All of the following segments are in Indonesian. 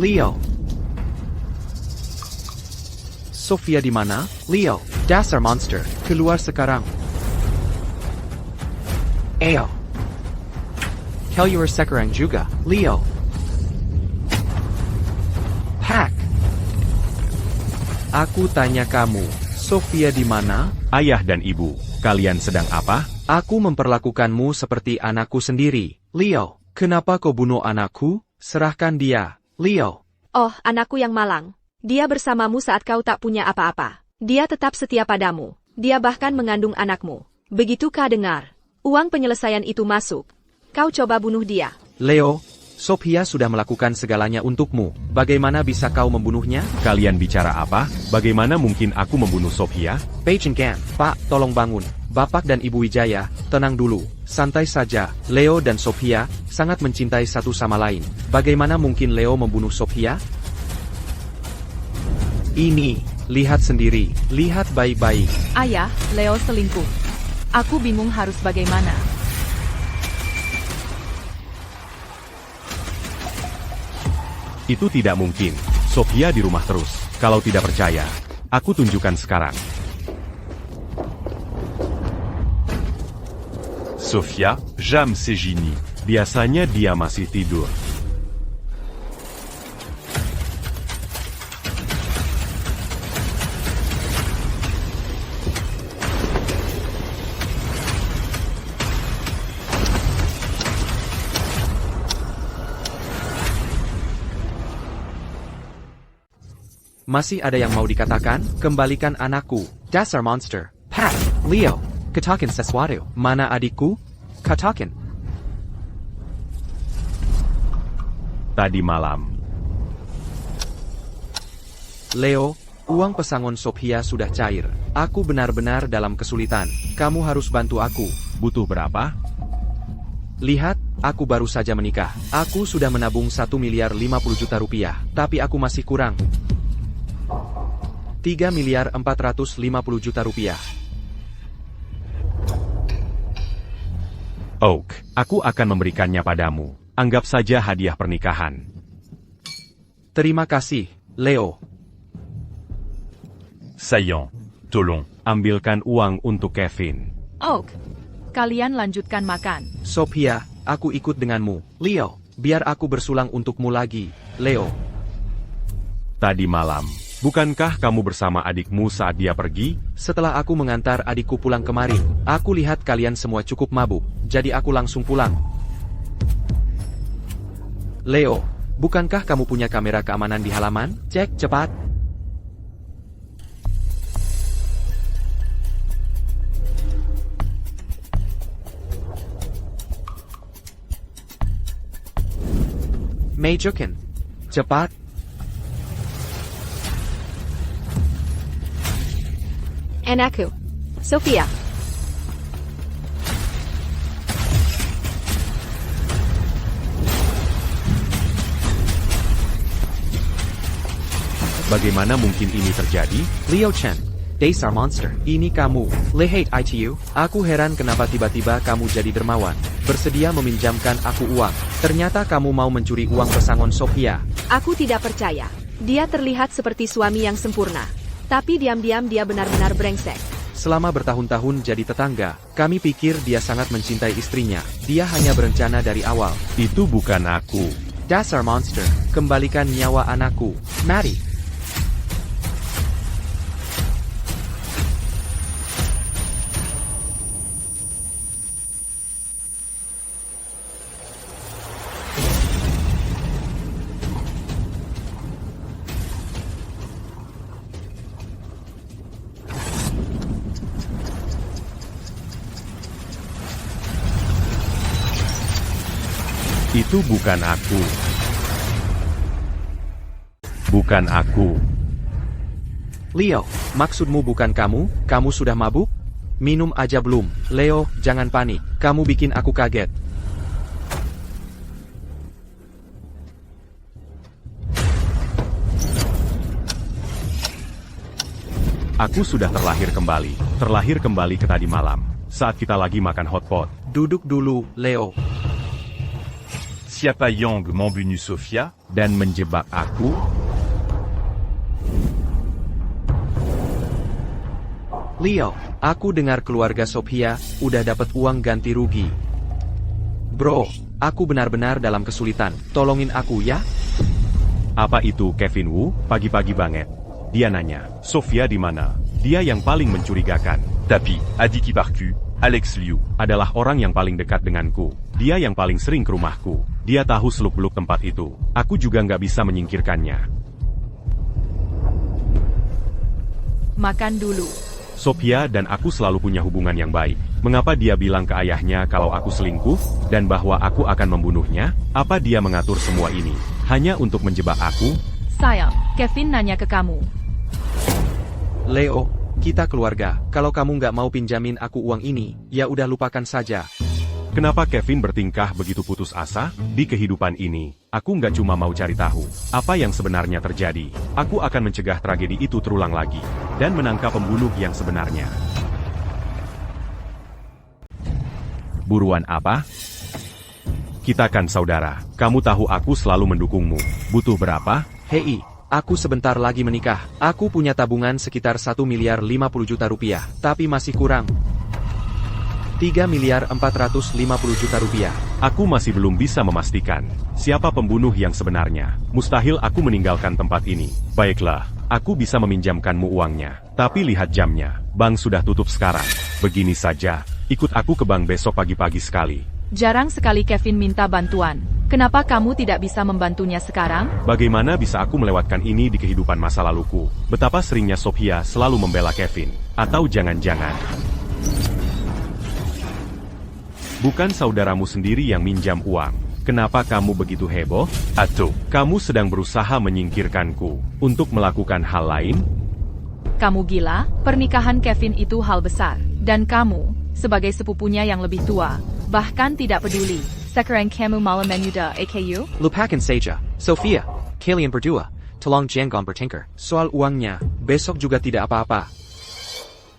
Leo. Sofia di mana? Leo. Dasar monster. Keluar sekarang. Ayo. Keluar sekarang juga. Leo. Hack. Aku tanya kamu, Sofia di mana? Ayah dan ibu, kalian sedang apa? Aku memperlakukanmu seperti anakku sendiri. Leo, kenapa kau bunuh anakku? Serahkan dia. Leo. Oh, anakku yang malang. Dia bersamamu saat kau tak punya apa-apa. Dia tetap setia padamu. Dia bahkan mengandung anakmu. Begitu kau dengar uang penyelesaian itu masuk, kau coba bunuh dia. Leo, Sofia sudah melakukan segalanya untukmu. Bagaimana bisa kau membunuhnya? Kalian bicara apa? Bagaimana mungkin aku membunuh Sofia? Page and Cam, Pak, tolong bangun. Bapak dan Ibu Wijaya, tenang dulu. Santai saja. Leo dan Sofia sangat mencintai satu sama lain. Bagaimana mungkin Leo membunuh Sofia? Ini, lihat sendiri. Lihat baik-baik. Ayah, Leo selingkuh. Aku bingung harus bagaimana. Itu tidak mungkin. Sofia di rumah terus. Kalau tidak percaya, aku tunjukkan sekarang. Sofia, jam segini. Biasanya dia masih tidur. Masih ada yang mau dikatakan? Kembalikan anakku. Dasar monster. Pat, Leo, katakan sesuatu. Mana adikku? Katakan. Tadi malam. Leo, uang pesangon Sofia sudah cair. Aku benar-benar dalam kesulitan. Kamu harus bantu aku. Butuh berapa? Lihat, aku baru saja menikah. Aku sudah menabung 1.050.000.000 rupiah. Tapi aku masih kurang. 3.450.000.000 rupiah. Oak, aku akan memberikannya padamu. Anggap saja hadiah pernikahan. Terima kasih, Leo. Sayon, tolong, ambilkan uang untuk Kevin. Oak, kalian lanjutkan makan. Sophia, aku ikut denganmu. Leo, biar aku bersulang untukmu lagi. Leo. Tadi malam, bukankah kamu bersama adikmu saat dia pergi? Setelah aku mengantar adikku pulang kemarin, aku lihat kalian semua cukup mabuk, jadi aku langsung pulang. Leo, bukankah kamu punya kamera keamanan di halaman? Cek cepat. Majukin. Cepat. Anakku. Sofia. Bagaimana mungkin ini terjadi? Leo Chen. Dasar monster. Ini kamu. Lihat itu. Aku heran kenapa tiba-tiba kamu jadi dermawan. Bersedia meminjamkan aku uang. Ternyata kamu mau mencuri uang pesangon Sofia. Aku tidak percaya. Dia terlihat seperti suami yang sempurna. Tapi diam-diam dia benar-benar brengsek. Selama bertahun-tahun jadi tetangga, kami pikir dia sangat mencintai istrinya. Dia hanya berencana dari awal. Itu bukan aku. Dasar monster. Kembalikan nyawa anakku. Mari. Itu bukan aku. Bukan aku. Leo, maksudmu bukan kamu? Kamu sudah mabuk? Minum aja belum? Leo, jangan panik. Kamu bikin aku kaget. Aku sudah terlahir kembali. Terlahir kembali ke tadi malam. Saat kita lagi makan hotpot. Duduk dulu, Leo. Siapa yang membunuh Sofia? dan menjebak aku? Leo, aku dengar keluarga Sophia udah dapat uang ganti rugi. Bro, aku benar-benar dalam kesulitan. Tolongin aku ya. Apa itu Kevin Wu? Pagi-pagi banget. Dia nanya, Sofia di mana? Dia yang paling mencurigakan. Tapi, Adiki Parku, Alex Liu. Adalah orang yang paling dekat denganku. Dia yang paling sering ke rumahku. Dia tahu seluk-beluk tempat itu. Aku juga nggak bisa menyingkirkannya. Makan dulu. Sophia dan aku selalu punya hubungan yang baik. Mengapa dia bilang ke ayahnya kalau aku selingkuh, dan bahwa aku akan membunuhnya? Apa dia mengatur semua ini hanya untuk menjebak aku? Sayang, Kevin nanya ke kamu. Leo, kita keluarga. Kalau kamu nggak mau pinjamin aku uang ini, ya udah lupakan saja. Kenapa Kevin bertingkah begitu putus asa? Di kehidupan ini, aku nggak cuma mau cari tahu apa yang sebenarnya terjadi. Aku akan mencegah tragedi itu terulang lagi, dan menangkap pembunuh yang sebenarnya. Buruan apa? Kita kan saudara. Kamu tahu aku selalu mendukungmu. Butuh berapa? Hei, aku sebentar lagi menikah. Aku punya tabungan sekitar 1 miliar 50 juta rupiah, tapi masih kurang 3 miliar 450 juta rupiah. Aku masih belum bisa memastikan siapa pembunuh yang sebenarnya. Mustahil aku meninggalkan tempat ini. Baiklah, aku bisa meminjamkanmu uangnya. Tapi lihat jamnya. Bank sudah tutup sekarang. Begini saja, ikut aku ke bank besok pagi-pagi sekali. Jarang sekali Kevin minta bantuan. Kenapa kamu tidak bisa membantunya sekarang? Bagaimana bisa aku melewatkan ini di kehidupan masa laluku? Betapa seringnya Sophia selalu membela Kevin. Atau jangan-jangan bukan saudaramu sendiri yang minjam uang. Kenapa kamu begitu heboh? Atau kamu sedang berusaha menyingkirkanku untuk melakukan hal lain? Kamu gila? Pernikahan Kevin itu hal besar. Dan kamu, sebagai sepupunya yang lebih tua, bahkan tidak peduli. Sekarang kamu malah menyudah AKU? Lupakan saja. Sophia, kalian berdua, tolong jangan bertengkar. Soal uangnya, besok juga tidak apa-apa.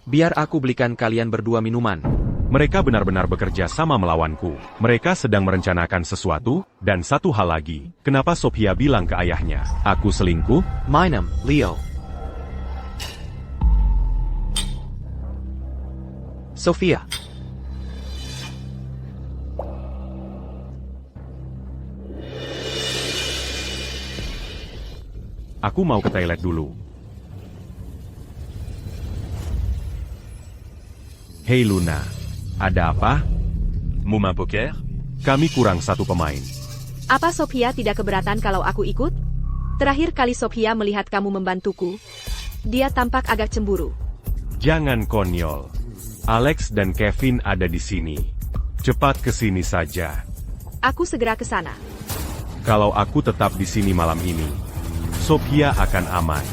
Biar aku belikan kalian berdua minuman. Mereka benar-benar bekerja sama melawanku. Mereka sedang merencanakan sesuatu, dan satu hal lagi. Kenapa Sophia bilang ke ayahnya, aku selingkuh? Mainem, Leo. Sophia. Aku mau ke toilet dulu. Hei Luna, ada apa? Moment poker? Kami kurang satu pemain. Apa Sophia tidak keberatan kalau aku ikut? Terakhir kali Sophia melihat kamu membantuku, dia tampak agak cemburu. Jangan konyol. Alex dan Kevin ada di sini. Cepat ke sini saja. Aku segera ke sana. Kalau aku tetap di sini malam ini, Sophia akan aman.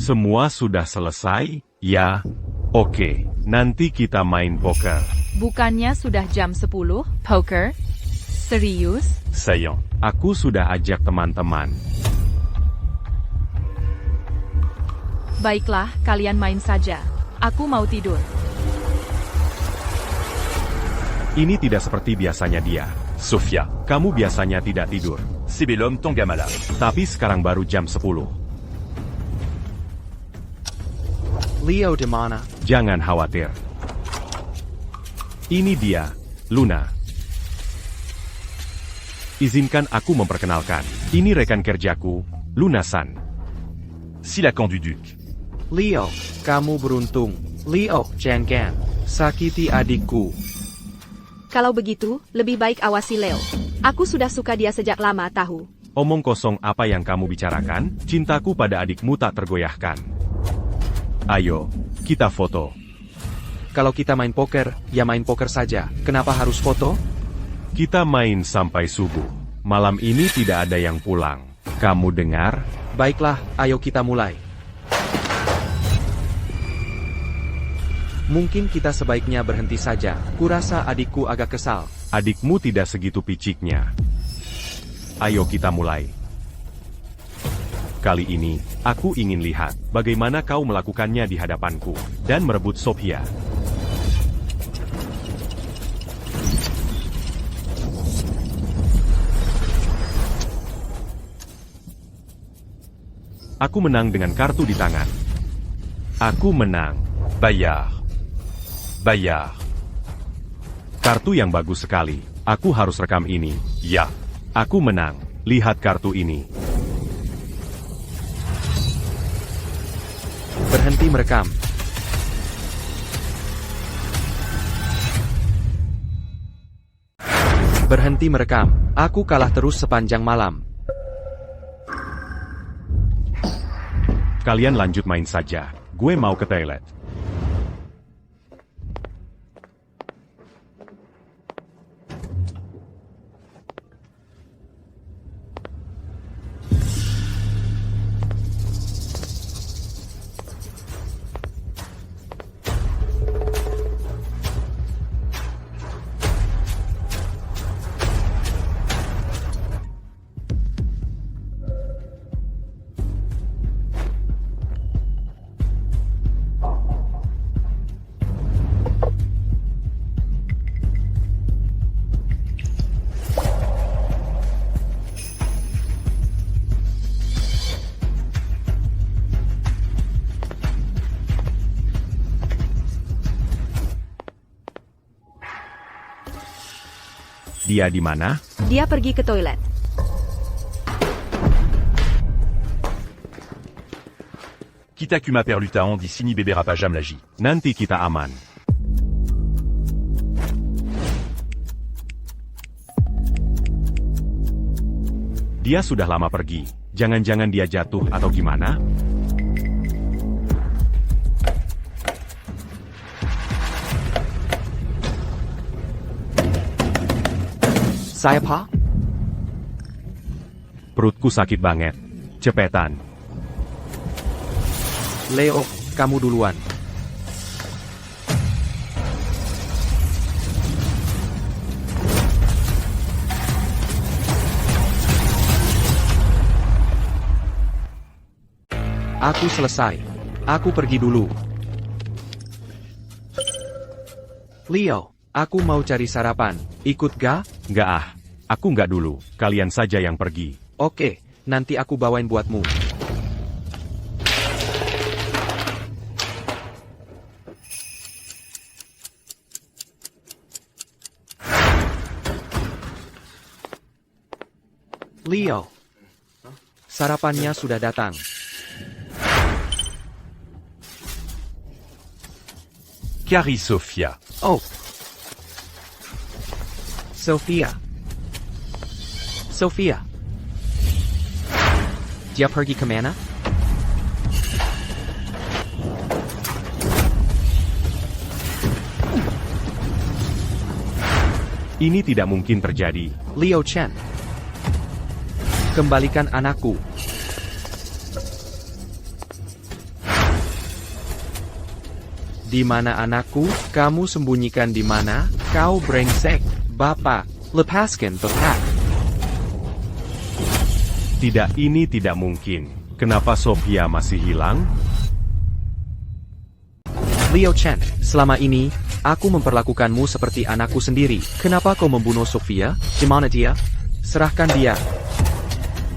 Semua sudah selesai? Ya. Oke, nanti kita main poker. Bukannya sudah jam 10? Poker? Serius? Saillant. Aku sudah ajak teman-teman. Baiklah, kalian main saja. Aku mau tidur. Ini tidak seperti biasanya dia. Sofia. Kamu biasanya tidak tidur. Sibelum Tongamala. Tapi sekarang baru jam 10. Leo di mana? Jangan khawatir. Ini dia, Luna. Izinkan aku memperkenalkan. Ini rekan kerjaku, Luna-san. Silakan duduk. Leo, kamu beruntung. Leo, jangan sakiti adikku. Kalau begitu, lebih baik awasi Leo. Aku sudah suka dia sejak lama tahu. Omong kosong apa yang kamu bicarakan? Cintaku pada adikmu tak tergoyahkan. Ayo, kita foto. Kalau kita main poker, ya main poker saja. Kenapa harus foto? Kita main sampai subuh. Malam ini tidak ada yang pulang. Kamu dengar? Baiklah, ayo kita mulai. Mungkin kita sebaiknya berhenti saja. Kurasa adikku agak kesal. Adikmu tidak segitu piciknya. Ayo kita mulai. Kali ini, aku ingin lihat bagaimana kau melakukannya di hadapanku dan merebut Sophia. Aku menang dengan kartu di tangan. Aku menang. Bayard. Bayard. Kartu yang bagus sekali. Aku harus rekam ini. Ya. Aku menang. Lihat kartu ini. Berhenti merekam. Berhenti merekam. Aku kalah terus sepanjang malam. Kalian lanjut main saja. Gue mau ke toilet. Dia di mana? Dia pergi ke toilet. Kitakuma Perlutaan dit Sini bébé rapajam lagi. Nanti kita aman. Dia sudah lama pergi. Jangan-jangan dia jatuh atau gimana? Saya pa? Perutku sakit banget. Cepetan. Leo, kamu duluan. Aku selesai. Aku pergi dulu. Leo, aku mau cari sarapan. Ikut ga? Nggak ah. Aku nggak dulu. Kalian saja yang pergi. Oke, nanti aku bawain buatmu. Leo, sarapannya sudah datang. Carrie Sophia. Oh, Sophia. Sophia. Dia pergi kemana? Ini tidak mungkin terjadi. Leo Chen. Kembalikan anakku. Di mana anakku? Kamu sembunyikan di mana? Kau brengsek. Bapak, lepaskan bapak. Tidak, ini tidak mungkin. Kenapa Sophia masih hilang? Leo Chen, selama ini, aku memperlakukanmu seperti anakku sendiri. Kenapa kau membunuh Sophia? Di mana dia? Serahkan dia.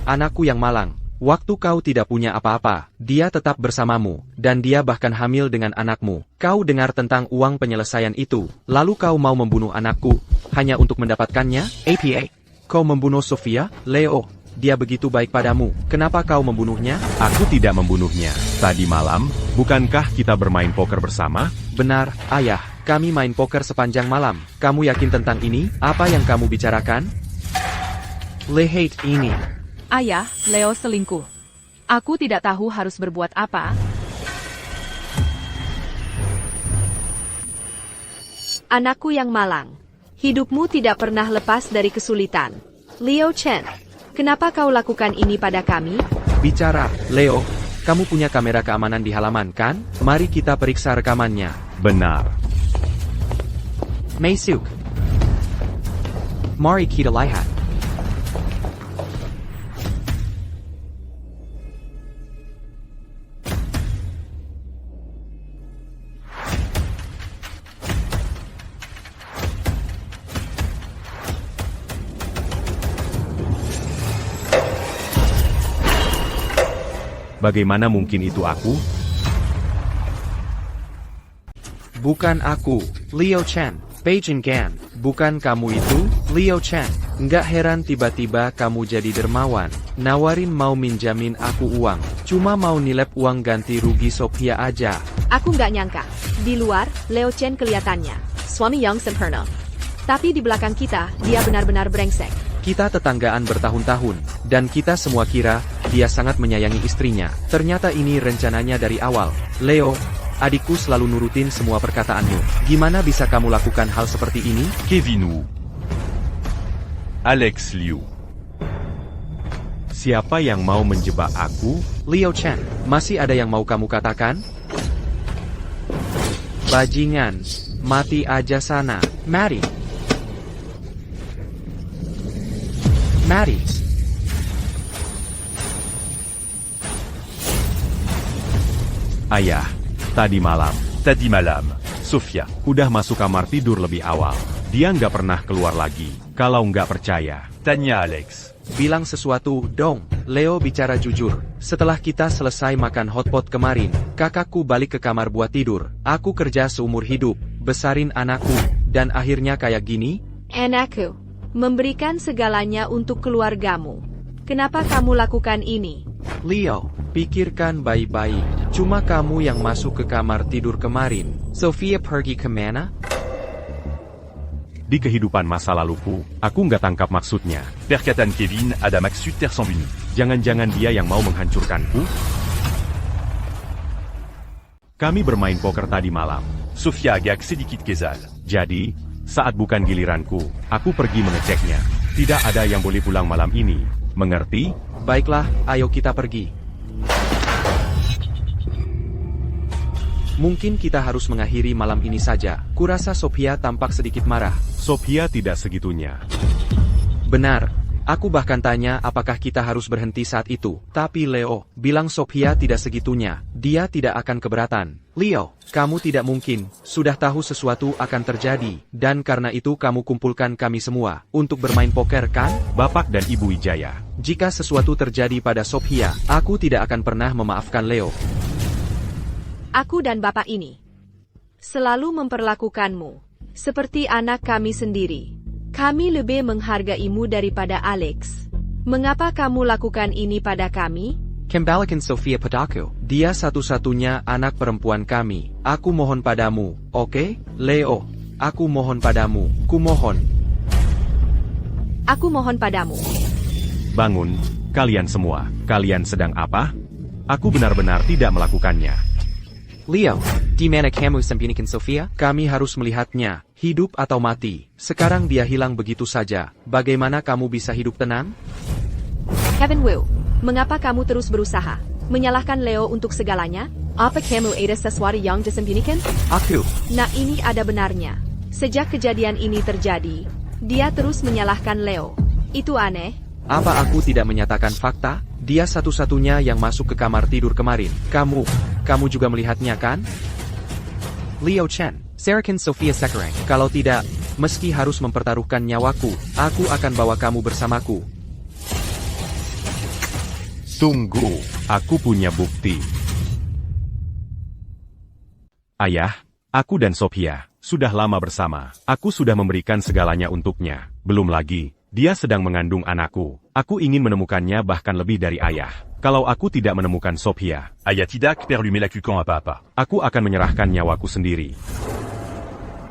Anakku yang malang. Waktu kau tidak punya apa-apa, dia tetap bersamamu, dan dia bahkan hamil dengan anakmu. Kau dengar tentang uang penyelesaian itu, lalu kau mau membunuh anakku, hanya untuk mendapatkannya? APA. Kau membunuh Sophia? Leo, dia begitu baik padamu, kenapa kau membunuhnya? Aku tidak membunuhnya. Tadi malam, bukankah kita bermain poker bersama? Benar, ayah, kami main poker sepanjang malam. Kamu yakin tentang ini? Apa yang kamu bicarakan? Lihat ini. Ayah, Leo selingkuh. Aku tidak tahu harus berbuat apa. Anakku yang malang. Hidupmu tidak pernah lepas dari kesulitan. Leo Chen, kenapa kau lakukan ini pada kami? Bicara, Leo. Kamu punya kamera keamanan di halaman, kan? Mari kita periksa rekamannya. Benar. Masuk. Mari kita lihat. Bagaimana mungkin itu aku? Bukan aku, Liu Chen. Beijing Gan, bukan kamu itu, Liu Chen. Nggak heran tiba-tiba kamu jadi dermawan. Nawarin mau minjamin aku uang. Cuma mau nilep uang ganti rugi Sophia aja. Aku nggak nyangka. Di luar, Liu Chen kelihatannya suami yang sempurna. Tapi di belakang kita, dia benar-benar brengsek. Kita tetanggaan bertahun-tahun, dan kita semua kira dia sangat menyayangi istrinya. Ternyata ini rencananya dari awal. Leo, adikku selalu nurutin semua perkataanmu. Gimana bisa kamu lakukan hal seperti ini? Kevin Wu. Alex Liu. Siapa yang mau menjebak aku? Liu Chen, masih ada yang mau kamu katakan? Bajingan, mati aja sana. Mari. Mari. Ayah, tadi malam, Tadi malam. Sophia. udah masuk kamar tidur lebih awal. Dia nggak pernah keluar lagi. Kalau nggak percaya, Tanya Alex. Bilang sesuatu dong. Leo bicara jujur. Setelah kita selesai makan hotpot kemarin, kakakku balik ke kamar buat tidur. Aku kerja seumur hidup, besarin anakku, dan akhirnya kayak gini? Anakku, memberikan segalanya untuk keluargamu. Kenapa kamu lakukan ini? Leo, pikirkan baik-baik. Cuma kamu yang masuk ke kamar tidur kemarin. Sophia pergi kemana? di kehidupan masa laluku, aku nggak tangkap maksudnya. Perkataan Kevin ada maksud tersembunyi. Jangan-jangan dia yang mau menghancurkanku? Kami bermain poker tadi malam. Sophia agak sedikit kesal. Jadi, saat bukan giliranku, aku pergi mengeceknya. Tidak ada yang boleh pulang malam ini. Mengerti? Baiklah, ayo kita pergi. Mungkin kita harus mengakhiri malam ini saja. Kurasa Sophia tampak sedikit marah. Sophia tidak segitunya. Benar. Aku bahkan tanya apakah kita harus berhenti saat itu. Tapi Leo bilang Sophia tidak segitunya. Dia tidak akan keberatan. Leo, kamu tidak mungkin. Sudah tahu sesuatu akan terjadi. Dan karena itu kamu kumpulkan kami semua. Untuk bermain poker kan? Bapak dan Ibu Wijaya. Jika sesuatu terjadi pada Sophia, aku tidak akan pernah memaafkan Leo. Aku dan bapak ini selalu memperlakukanmu seperti anak kami sendiri. Kami lebih menghargaimu daripada Alex. Mengapa kamu lakukan ini pada kami? Kembalikan Sophia padaku. Dia satu-satunya anak perempuan kami. Aku mohon padamu, oke? Leo, aku mohon padamu. Kumohon. Aku mohon padamu. Bangun, kalian semua. Kalian sedang apa? Aku benar-benar tidak melakukannya. Leo, di mana kamu sembunyikan Sophia? Kami harus melihatnya, hidup atau mati. Sekarang dia hilang begitu saja. Bagaimana kamu bisa hidup tenang? Kevin Wu, mengapa kamu terus berusaha menyalahkan Leo untuk segalanya? Apa kamu ada sesuatu yang disembunyikan? Aku. Nah, ini ada benarnya. Sejak kejadian ini terjadi, dia terus menyalahkan Leo. Itu aneh. Apa aku tidak menyatakan fakta? Dia satu-satunya yang masuk ke kamar tidur kemarin. Kamu juga melihatnya kan? Liu Chen, serahkan Sophia sekarang. Kalau tidak, meski harus mempertaruhkan nyawaku, aku akan bawa kamu bersamaku. Tunggu, aku punya bukti. Ayah, aku dan Sophia sudah lama bersama. Aku sudah memberikan segalanya untuknya. Belum lagi, dia sedang mengandung anakku. Aku ingin menemukannya bahkan lebih dari ayah. Kalau aku tidak menemukan Sophia, Ayah tidak perlu melakukan apa-apa. aku akan menyerahkan nyawaku sendiri.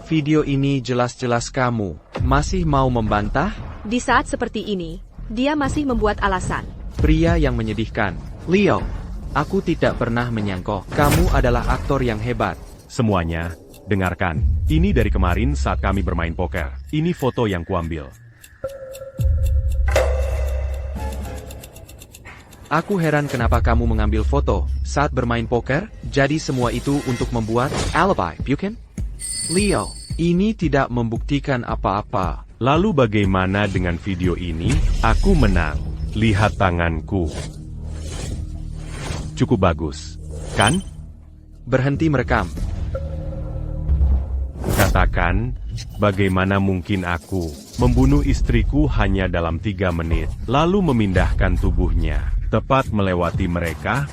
Video ini jelas-jelas kamu masih mau membantah? Di saat seperti ini, dia masih membuat alasan. Pria yang menyedihkan. Leo, aku tidak pernah menyangka kamu adalah aktor yang hebat. Semuanya, dengarkan. Ini dari kemarin saat kami bermain poker. Ini foto yang kuambil. Aku heran kenapa kamu mengambil foto saat bermain poker. Jadi semua itu untuk membuat alibi, bukan? Leo, ini tidak membuktikan apa-apa. Lalu bagaimana dengan video ini? Aku menang. Lihat tanganku. Cukup bagus, kan? Berhenti merekam. Katakan, bagaimana mungkin aku membunuh istriku hanya dalam 3 menit, lalu memindahkan tubuhnya, tepat melewati mereka?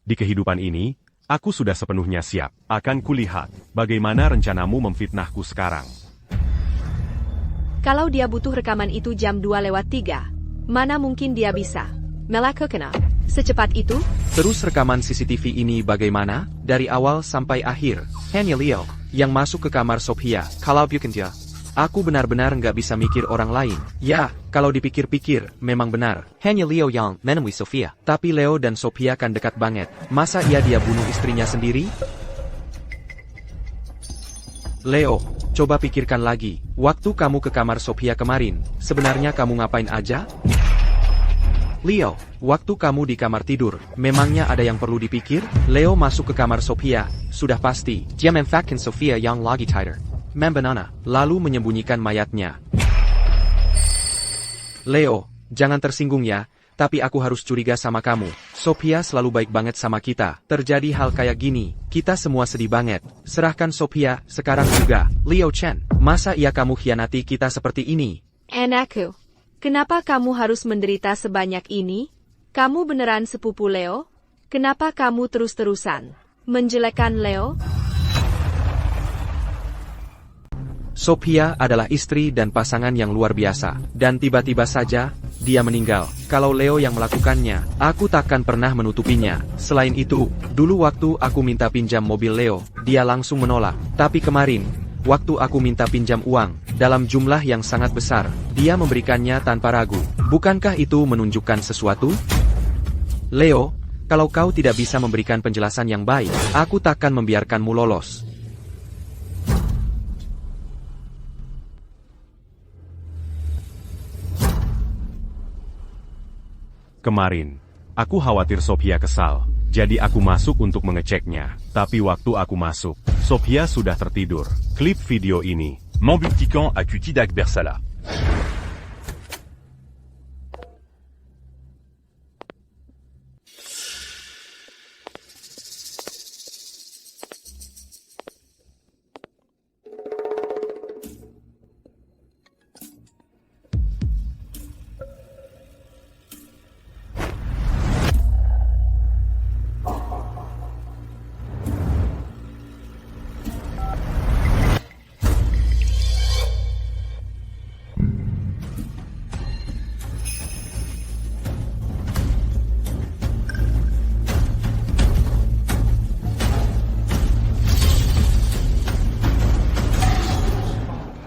Di kehidupan ini, aku sudah sepenuhnya siap. Akan kulihat bagaimana rencanamu memfitnahku sekarang. Kalau dia butuh rekaman itu jam 2:03, mana mungkin dia bisa melakukannya secepat itu? Terus rekaman CCTV ini bagaimana? Dari awal sampai akhir. Hanya Leo yang masuk ke kamar Sophia. Kalau bukan dia, aku benar-benar nggak bisa mikir orang lain. Ya, kalau dipikir-pikir, memang benar. Hanya Leo yang menemui Sophia. Tapi Leo dan Sophia kan dekat banget. Masa dia bunuh istrinya sendiri? Leo, coba pikirkan lagi. Waktu kamu ke kamar Sophia kemarin, sebenarnya kamu ngapain aja? Leo, waktu kamu di kamar tidur, memangnya ada yang perlu dipikir? Leo masuk ke kamar Sophia, sudah pasti. Dia memanfaatkan Sophia yang lagi tidur. Membanana, lalu menyembunyikan mayatnya. Leo, jangan tersinggung ya, tapi aku harus curiga sama kamu. Sophia selalu baik banget sama kita. Terjadi hal kayak gini, kita semua sedih banget. Serahkan Sophia, sekarang juga. Leo Chen, masa iya kamu khianati kita seperti ini? Anakku, kenapa kamu harus menderita sebanyak ini? Kamu beneran sepupu Leo? Kenapa kamu terus-terusan menjelekkan Leo? Sophia adalah istri dan pasangan yang luar biasa, dan tiba-tiba saja, dia meninggal. Kalau Leo yang melakukannya, aku takkan pernah menutupinya. Selain itu, dulu waktu aku minta pinjam mobil Leo, dia langsung menolak. Tapi kemarin, waktu aku minta pinjam uang, dalam jumlah yang sangat besar, dia memberikannya tanpa ragu. Bukankah itu menunjukkan sesuatu? Leo, kalau kau tidak bisa memberikan penjelasan yang baik, aku takkan membiarkanmu lolos. Kemarin, aku khawatir Sophia kesal, jadi aku masuk untuk mengeceknya. Tapi waktu aku masuk, Sophia sudah tertidur. Klip video ini. Mambultican à Cutidac Bersala.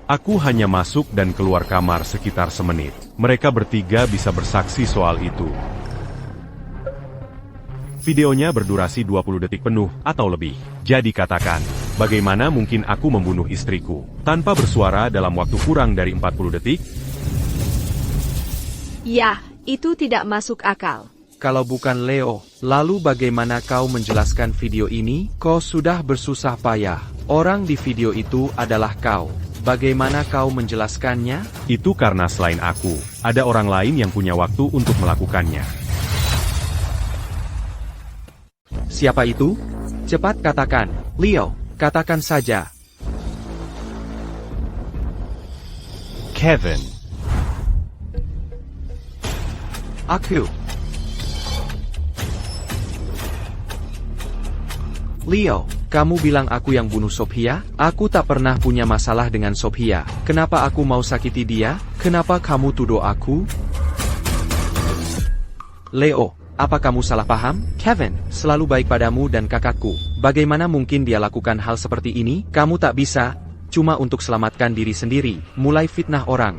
Aku hanya masuk dan keluar kamar sekitar semenit. Mereka bertiga bisa bersaksi soal itu. Videonya berdurasi 20 detik penuh atau lebih. Jadi katakan, bagaimana mungkin aku membunuh istriku tanpa bersuara dalam waktu kurang dari 40 detik? Ya, itu tidak masuk akal. Kalau bukan Leo, lalu bagaimana kau menjelaskan video ini? Kau sudah bersusah payah. Orang di video itu adalah kau. Bagaimana kau menjelaskannya? Itu karena selain aku, ada orang lain yang punya waktu untuk melakukannya. Siapa itu? Cepat katakan. Leo, katakan saja. Kevin. Aku. Leo, kamu bilang aku yang bunuh Sophia? Aku tak pernah punya masalah dengan Sophia. Kenapa aku mau sakiti dia? Kenapa kamu tuduh aku? Leo, apa kamu salah paham? Kevin, selalu baik padamu dan kakakku. Bagaimana mungkin dia lakukan hal seperti ini? Kamu tak bisa, cuma untuk selamatkan diri sendiri, mulai fitnah orang.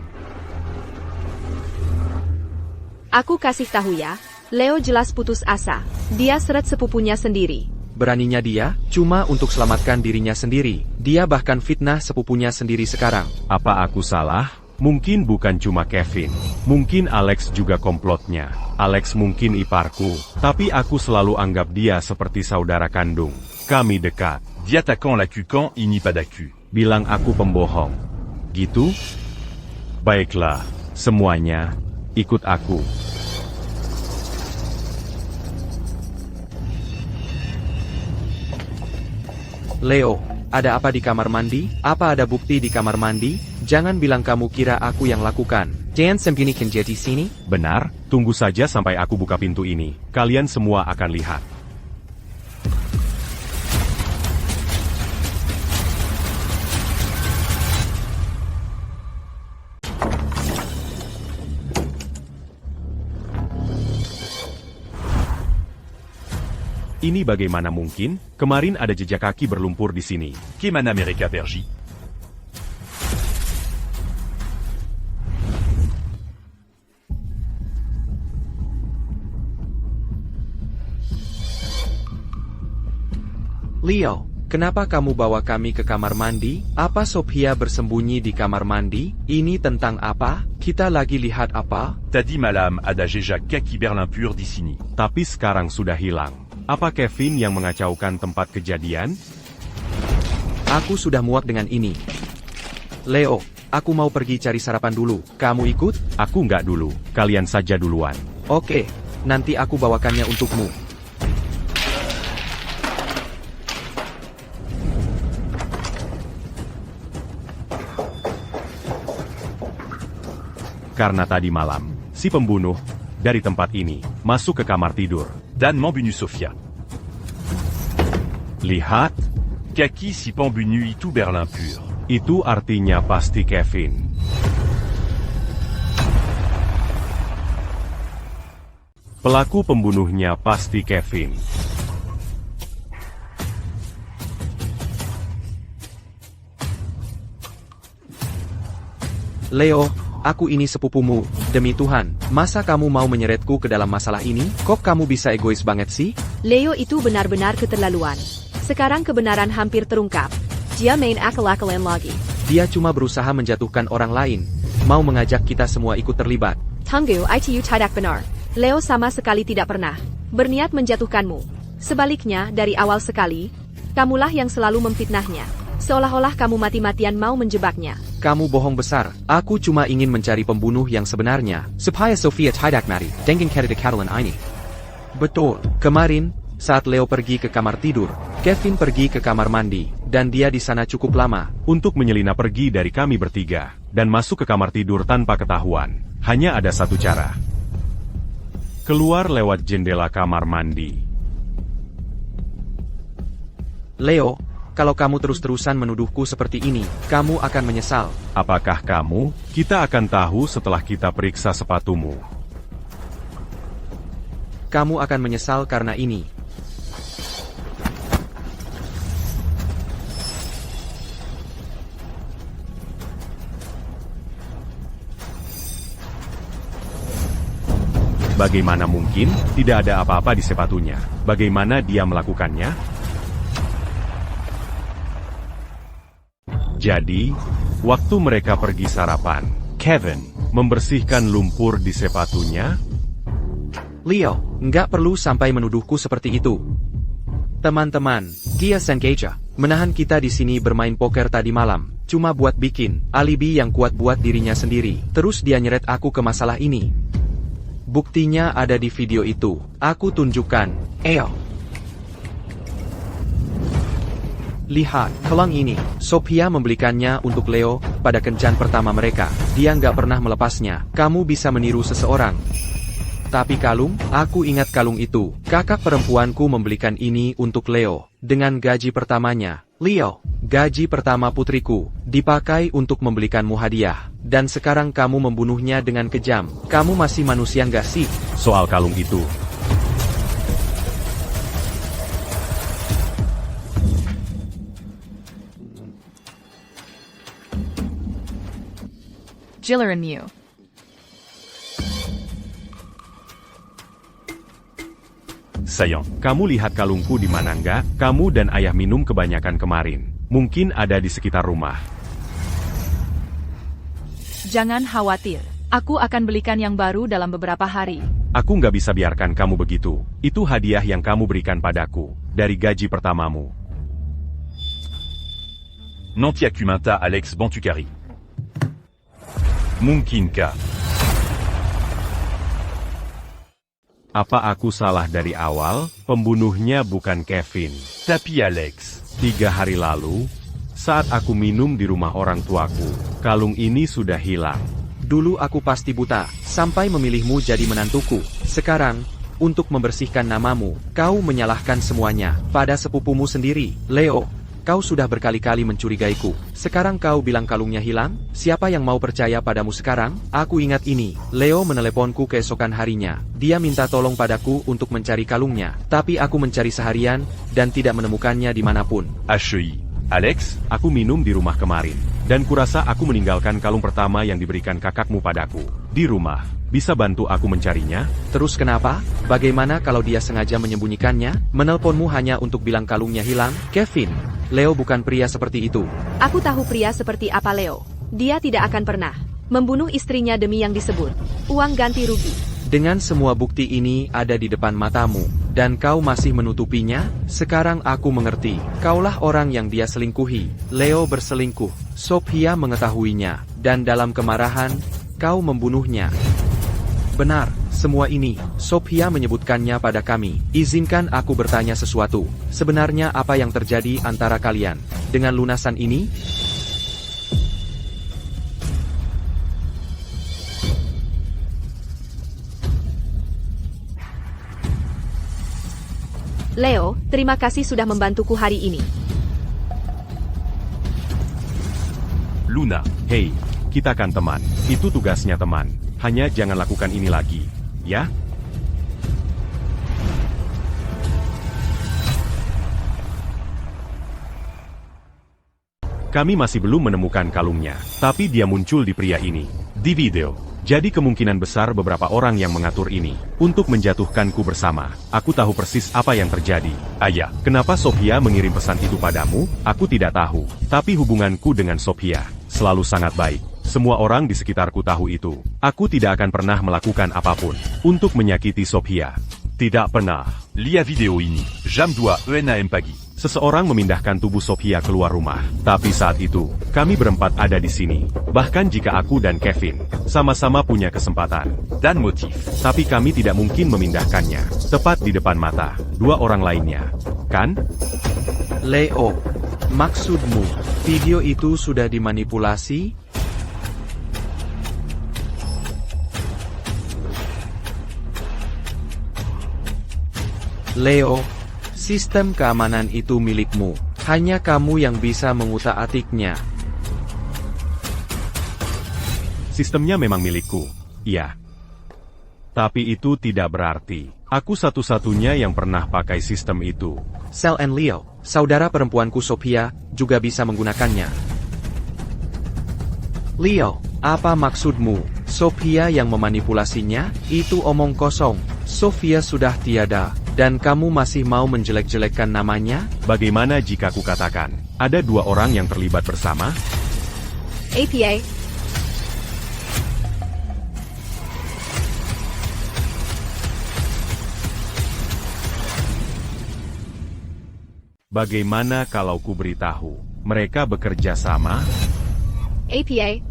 Aku kasih tahu ya, Leo jelas putus asa. Dia seret sepupunya sendiri. Beraninya dia, cuma untuk selamatkan dirinya sendiri. Dia bahkan fitnah sepupunya sendiri sekarang. Apa aku salah? Mungkin bukan cuma Kevin. Mungkin Alex juga komplotnya. Alex mungkin iparku, tapi aku selalu anggap dia seperti saudara kandung. Kami dekat. Diattaquant l'accusant, il n'y pas d'accu. Bilang aku pembohong. Gitu? Baiklah, semuanya, ikut aku. Leo, ada apa di kamar mandi? Apa ada bukti di kamar mandi? Jangan bilang kamu kira aku yang lakukan. Jangan sembunyikan dia di sini. Benar, tunggu saja sampai aku buka pintu ini. Kalian semua akan lihat. Ini bagaimana mungkin? Kemarin ada jejak kaki berlumpur di sini. Keman America Perji. Leo, kenapa kamu bawa kami ke kamar mandi? Apa Sophia bersembunyi di kamar mandi? Ini tentang apa? Kita lagi lihat apa? Tadi malam ada jejak kaki berlumpur di sini. Tapi sekarang sudah hilang. Apa Kevin yang mengacaukan tempat kejadian? Aku sudah muak dengan ini. Leo, aku mau pergi cari sarapan dulu. Kamu ikut? Aku nggak dulu. Kalian saja duluan. Oke, nanti aku bawakannya untukmu. Karena tadi malam, si pembunuh, dari tempat ini, masuk ke kamar tidur. Dan membunuh Sophia. Lihat, Kaki si pembunuh itu berlumpur. itu artinya pasti Kevin. Pelaku pembunuhnya pasti Kevin. Leo, aku ini sepupumu. Demi Tuhan, masa kamu mau menyeretku ke dalam masalah ini? Kok kamu bisa egois banget sih? Leo itu benar-benar keterlaluan. Sekarang kebenaran hampir terungkap. Dia main akal-akalan lagi. Dia cuma berusaha menjatuhkan orang lain. Mau mengajak kita semua ikut terlibat. Tunggu, itu tidak benar. Leo sama sekali tidak pernah berniat menjatuhkanmu. Sebaliknya, dari awal sekali, kamulah yang selalu memfitnahnya. Seolah-olah kamu mati-matian mau menjebaknya. Kamu bohong besar. Aku cuma ingin mencari pembunuh yang sebenarnya. Supaya Sophia tidak mati. Dengan cara Catalan ini. Betul. Kemarin, saat Leo pergi ke kamar tidur, Kevin pergi ke kamar mandi, dan dia di sana cukup lama. Untuk menyelinap pergi dari kami bertiga, dan masuk ke kamar tidur tanpa ketahuan. Hanya ada satu cara. Keluar lewat jendela kamar mandi. Leo, kalau kamu terus-terusan menuduhku seperti ini, kamu akan menyesal. Apakah kamu? Kita akan tahu setelah kita periksa sepatumu. Kamu akan menyesal karena ini. Bagaimana mungkin? Tidak ada apa-apa di sepatunya. Bagaimana dia melakukannya? Jadi, waktu mereka pergi sarapan, Kevin membersihkan lumpur di sepatunya. Leo, nggak perlu sampai menuduhku seperti itu. Teman-teman, dia sengaja menahan kita di sini bermain poker tadi malam, cuma buat bikin alibi yang kuat buat dirinya sendiri. Terus dia nyeret aku ke masalah ini. Buktinya ada di video itu. Aku tunjukkan. Lihat, gelang ini. Sophia membelikannya untuk Leo pada kencan pertama mereka. Dia nggak pernah melepasnya. Kamu bisa meniru seseorang. Tapi kalung, aku ingat kalung itu. Kakak perempuanku membelikan ini untuk Leo. Dengan gaji pertamanya. Leo, gaji pertama putriku, dipakai untuk membelikanmu hadiah. Dan sekarang kamu membunuhnya dengan kejam. Kamu masih manusia nggak sih? Soal kalung itu. Jilleran Mew. Sayang. Kamu lihat kalungku di mana enggak? Kamu dan ayah minum kebanyakan kemarin. Mungkin ada di sekitar rumah. Jangan khawatir. Aku akan belikan yang baru dalam beberapa hari. Aku nggak bisa biarkan kamu begitu. Itu hadiah yang kamu berikan padaku, dari gaji pertamamu. Nanti Akumenta Alex Bantukari. Mungkinkah? Apa aku salah dari awal? Pembunuhnya bukan Kevin. Tapi Alex. 3 hari lalu, saat aku minum di rumah orang tuaku, kalung ini sudah hilang. Dulu aku pasti buta, sampai memilihmu jadi menantuku. Sekarang, untuk membersihkan namamu, kau menyalahkan semuanya pada sepupumu sendiri. Leo, kau sudah berkali-kali mencurigaiku. Sekarang kau bilang kalungnya hilang? Siapa yang mau percaya padamu sekarang? Aku ingat ini. Leo meneleponku keesokan harinya. Dia minta tolong padaku untuk mencari kalungnya. Tapi aku mencari seharian, dan tidak menemukannya dimanapun. HEI. Alex, Aku minum di rumah kemarin. Dan kurasa aku meninggalkan kalung pertama yang diberikan kakakmu padaku. Di rumah. Bisa bantu aku mencarinya? Terus kenapa? Bagaimana kalau dia sengaja menyembunyikannya? Menelponmu hanya untuk bilang kalungnya hilang? Kevin, Leo bukan pria seperti itu. Aku tahu pria seperti apa Leo. Dia tidak akan pernah membunuh istrinya demi yang disebut uang ganti rugi. Dengan semua bukti ini ada di depan matamu, dan kau masih menutupinya? Sekarang aku mengerti. Kaulah orang yang dia selingkuhi. Leo berselingkuh. Sophia mengetahuinya, dan dalam kemarahan, kau membunuhnya. Benar, semua ini, Sophia menyebutkannya pada kami. Izinkan aku bertanya sesuatu. Sebenarnya apa yang terjadi antara kalian? Dengan lunasan ini? Leo, terima kasih sudah membantuku hari ini. Luna, Hei, kita kan teman. Itu tugasnya teman. Hanya jangan lakukan ini lagi. Ya? Kami masih belum menemukan kalungnya. Tapi dia muncul di pria ini. Di video. Jadi kemungkinan besar beberapa orang yang mengatur ini. Untuk menjatuhkanku bersama. Aku tahu persis apa yang terjadi. Aya. Kenapa Sophia mengirim pesan itu padamu? Aku tidak tahu. Tapi hubunganku dengan Sophia selalu sangat baik. Semua orang di sekitarku tahu itu. Aku tidak akan pernah melakukan apapun untuk menyakiti Sophia. Tidak pernah. Lia video ini. Jam 2 ENAM pagi. Seseorang memindahkan tubuh Sophia keluar rumah. Tapi saat itu, kami berempat ada di sini. Bahkan jika aku dan Kevin sama-sama punya kesempatan Dan motif. tapi kami tidak mungkin memindahkannya. Tepat di depan mata dua orang lainnya. Kan? Leo, maksudmu, video itu sudah dimanipulasi? Leo, sistem keamanan itu milikmu. Hanya kamu yang bisa mengutak-atiknya. Sistemnya memang milikku. Iya. Tapi itu tidak berarti aku satu-satunya yang pernah pakai sistem itu. Sel and Leo, saudara perempuanku Sophia, juga bisa menggunakannya. Leo, apa maksudmu? Sophia yang memanipulasinya? Itu omong kosong. Sophia sudah tiada, dan kamu masih mau menjelek-jelekkan namanya? Bagaimana jika ku katakan, ada dua orang yang terlibat bersama? APA, Bagaimana kalau ku beritahu, mereka bekerja sama? APA,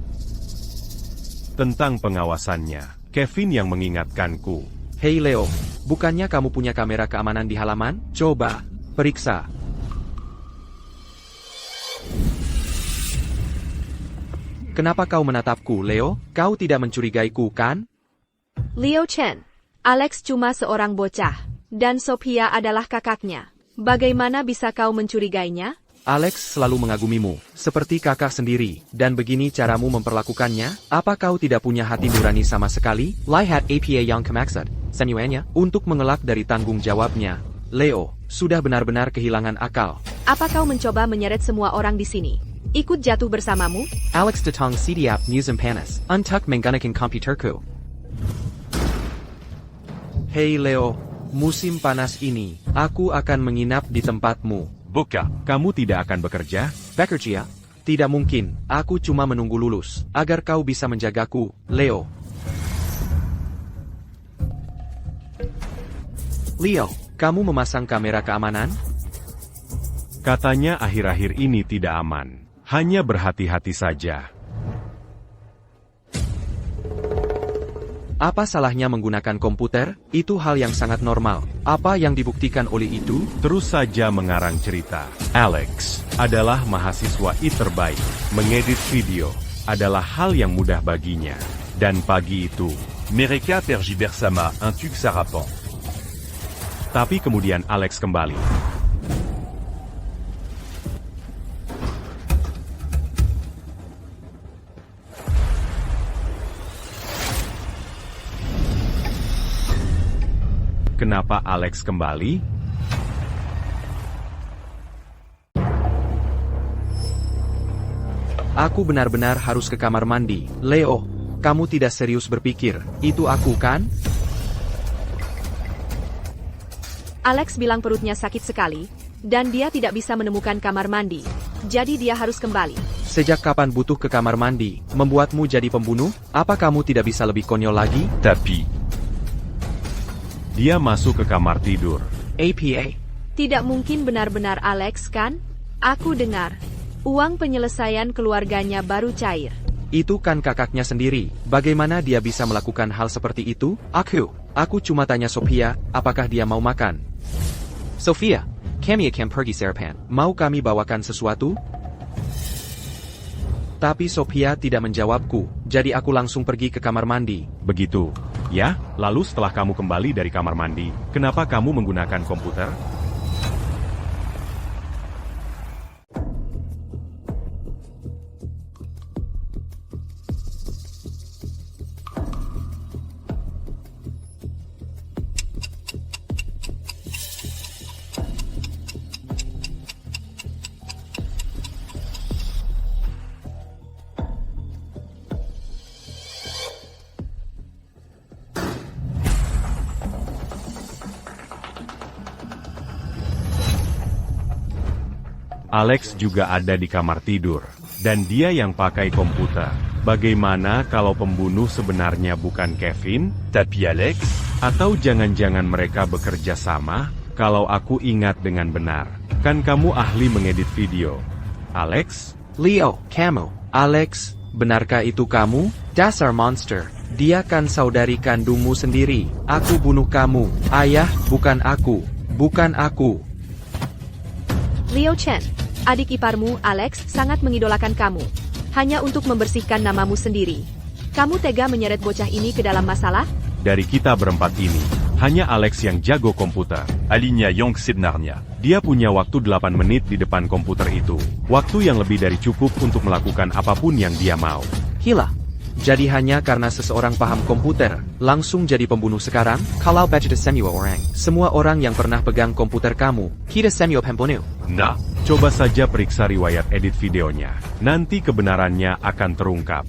Tentang pengawasannya, Kevin yang mengingatkanku. Hei Leo, bukannya kamu punya kamera keamanan di halaman? Coba, periksa. Kenapa kau menatapku, Leo? Kau tidak mencurigaiku, kan? Leo Chen. Alex cuma seorang bocah, dan Sophia adalah kakaknya. Bagaimana bisa kau mencurigainya? Alex selalu mengagumimu, seperti kakak sendiri, dan begini caramu memperlakukannya? Apa kau tidak punya hati nurani sama sekali? Lihat APA yang kemaksud, semuanya, untuk mengelak dari tanggung jawabnya. Leo, sudah benar-benar kehilangan akal. Apa kau mencoba menyeret semua orang di sini? Ikut jatuh bersamamu? Alex datang sidiap musim panas, untuk menggunakan komputerku. Hei Leo, musim panas ini, aku akan menginap di tempatmu. Boca. Kamu tidak akan bekerja? Bekerja? Tidak mungkin, aku cuma menunggu lulus, agar kau bisa menjagaku, Leo. Leo, kamu memasang kamera keamanan? Katanya akhir-akhir ini tidak aman. Hanya berhati-hati saja. Apa salahnya menggunakan komputer? Itu hal yang sangat normal. Apa yang dibuktikan oleh itu? Terus saja mengarang cerita. Alex adalah mahasiswa terbaik. Mengedit video adalah hal yang mudah baginya. Dan pagi itu, Mereka tergiversama un tube sarapant. tapi kemudian Alex kembali. Kenapa Alex kembali? Aku benar-benar harus ke kamar mandi. Leo, kamu tidak serius berpikir, itu aku kan? Alex bilang perutnya sakit sekali, dan dia tidak bisa menemukan kamar mandi. Jadi dia harus kembali. Sejak kapan butuh ke kamar mandi, membuatmu jadi pembunuh? Apa kamu tidak bisa lebih konyol lagi? Tapi, Dia masuk ke kamar tidur. APA. Tidak mungkin benar-benar Alex kan? Aku dengar. Uang penyelesaian keluarganya baru cair. Itu kan kakaknya sendiri. Bagaimana dia bisa melakukan hal seperti itu? Aku cuma tanya Sophia, apakah dia mau makan? Sophia, kami akan pergi sarapan. Mau kami bawakan sesuatu? Tapi Sophia tidak menjawabku, jadi aku langsung pergi ke kamar mandi. Begitu. Ya, lalu setelah kamu kembali dari kamar mandi, kenapa kamu menggunakan komputer? Alex juga ada di kamar tidur, dan dia yang pakai komputer. Bagaimana kalau pembunuh sebenarnya bukan Kevin? Tapi Alex, Atau jangan-jangan mereka bekerja sama? Kalau aku ingat dengan benar, kan kamu ahli mengedit video. Alex? Leo, kamu. Alex, benarkah itu kamu? Dasar monster. Dia kan saudari kandungmu sendiri. Aku bunuh kamu. Ayah, bukan aku. Bukan aku. Leo Chen, adik iparmu, Alex, sangat mengidolakan kamu. Hanya untuk membersihkan namamu sendiri. Kamu tega menyeret bocah ini ke dalam masalah? Dari kita berempat ini, hanya Alex yang jago komputer. Alinea Yang sebenarnya. Dia punya waktu 8 menit di depan komputer itu. Waktu yang lebih dari cukup untuk melakukan apapun yang dia mau. Gila. Jadi hanya karena seseorang paham komputer, langsung jadi pembunuh sekarang? Kalau baca semua orang, semua orang yang pernah pegang komputer kamu, kita semua pembunuh. Nah, Coba saja periksa riwayat edit videonya. Nanti kebenarannya akan terungkap.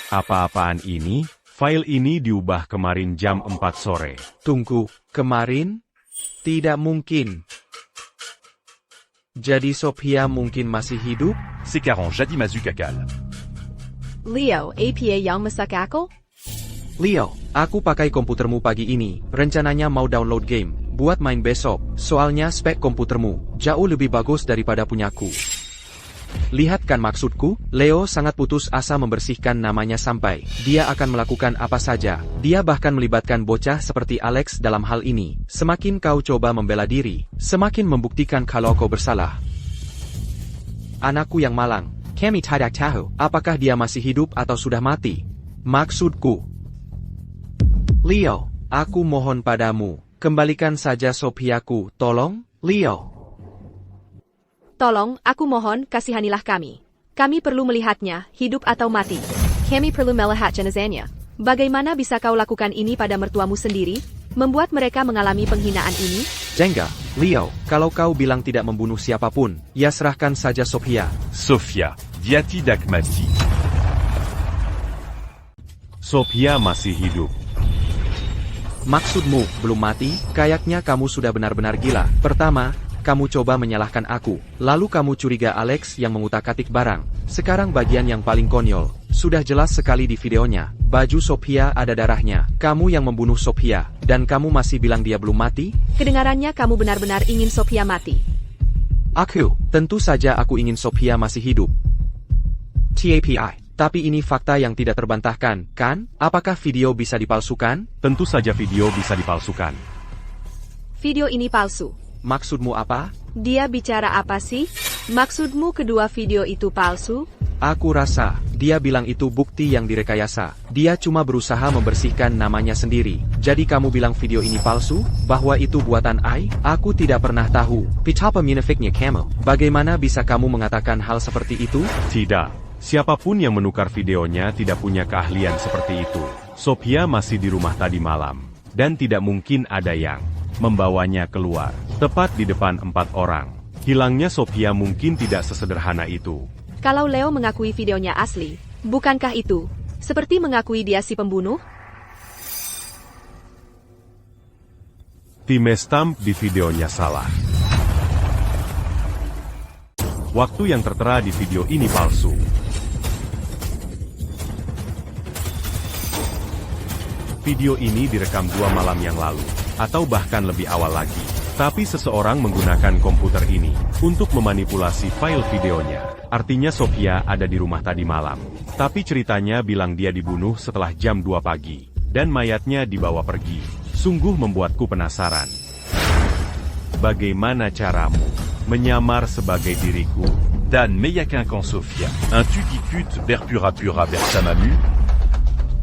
Apa-apaan ini? File ini diubah kemarin jam 4 sore. Tunggu, kemarin? Tidak mungkin. Jadi Sophia mungkin masih hidup? c'est Karan Jadi Mazukakal. Leo, APA yang masak aku? Leo, aku pakai komputermu pagi ini. Rencananya mau download game, buat main besok. Soalnya spek komputermu jauh lebih bagus daripada punyaku. Lihat kan maksudku? Leo sangat putus asa membersihkan namanya sampai dia akan melakukan apa saja. Dia bahkan melibatkan bocah seperti Alex dalam hal ini. Semakin kau coba membela diri, semakin membuktikan kalau kau bersalah. Anakku yang malang, kami tidak tahu apakah dia masih hidup atau sudah mati. Maksudku, Leo, aku mohon padamu, kembalikan saja Sophiaku, tolong, Leo. Tolong, aku mohon, kasihanilah kami. Kami perlu melihatnya, hidup atau mati. Kami perlu melihat jenazahnya. Bagaimana bisa kau lakukan ini pada mertuamu sendiri? Membuat mereka mengalami penghinaan ini? Jengga, Leo, kalau kau bilang tidak membunuh siapapun, ya serahkan saja Sophia. Sophia, dia tidak mati. Sophia masih hidup. Maksudmu, belum mati? Kayaknya kamu sudah benar-benar gila. Pertama, kamu coba menyalahkan aku. Lalu kamu curiga Alex yang mengutak-atik barang. Sekarang bagian yang paling konyol. Sudah jelas sekali di videonya. Baju Sophia ada darahnya. Kamu yang membunuh Sophia. Dan kamu masih bilang dia belum mati? Kedengarannya kamu benar-benar ingin Sophia mati. Tentu saja aku ingin Sophia masih hidup. TAPI. Tapi ini fakta yang tidak terbantahkan, kan? Apakah video bisa dipalsukan? Tentu saja video bisa dipalsukan. Video ini palsu. Maksudmu apa? Dia bicara apa sih? Maksudmu kedua video itu palsu? Aku rasa, dia bilang itu bukti yang direkayasa. Dia cuma berusaha membersihkan namanya sendiri. Jadi kamu bilang video ini palsu? Bahwa itu buatan AI? Aku tidak pernah tahu. Betapa munafiknya kamu. Bagaimana bisa kamu mengatakan hal seperti itu? Tidak. Siapapun yang menukar videonya tidak punya keahlian seperti itu. Sophia masih di rumah tadi malam. Dan tidak mungkin ada yang membawanya keluar. Tepat di depan 4 orang. Hilangnya Sophia mungkin tidak sesederhana itu. Kalau Leo mengakui videonya asli, bukankah itu seperti mengakui dia si pembunuh? Timestamp di videonya salah. Waktu yang tertera di video ini palsu. Video ini direkam 2 malam yang lalu, atau bahkan lebih awal lagi. Tapi seseorang menggunakan komputer ini untuk memanipulasi file videonya. Artinya Sophia ada di rumah tadi malam. Tapi ceritanya bilang dia dibunuh setelah jam 2 pagi. Dan mayatnya dibawa pergi. Sungguh membuatku penasaran. Bagaimana caramu menyamar sebagai diriku? Dan meyakinkan Sophia. Un tu qui pute pura pura bersamamu.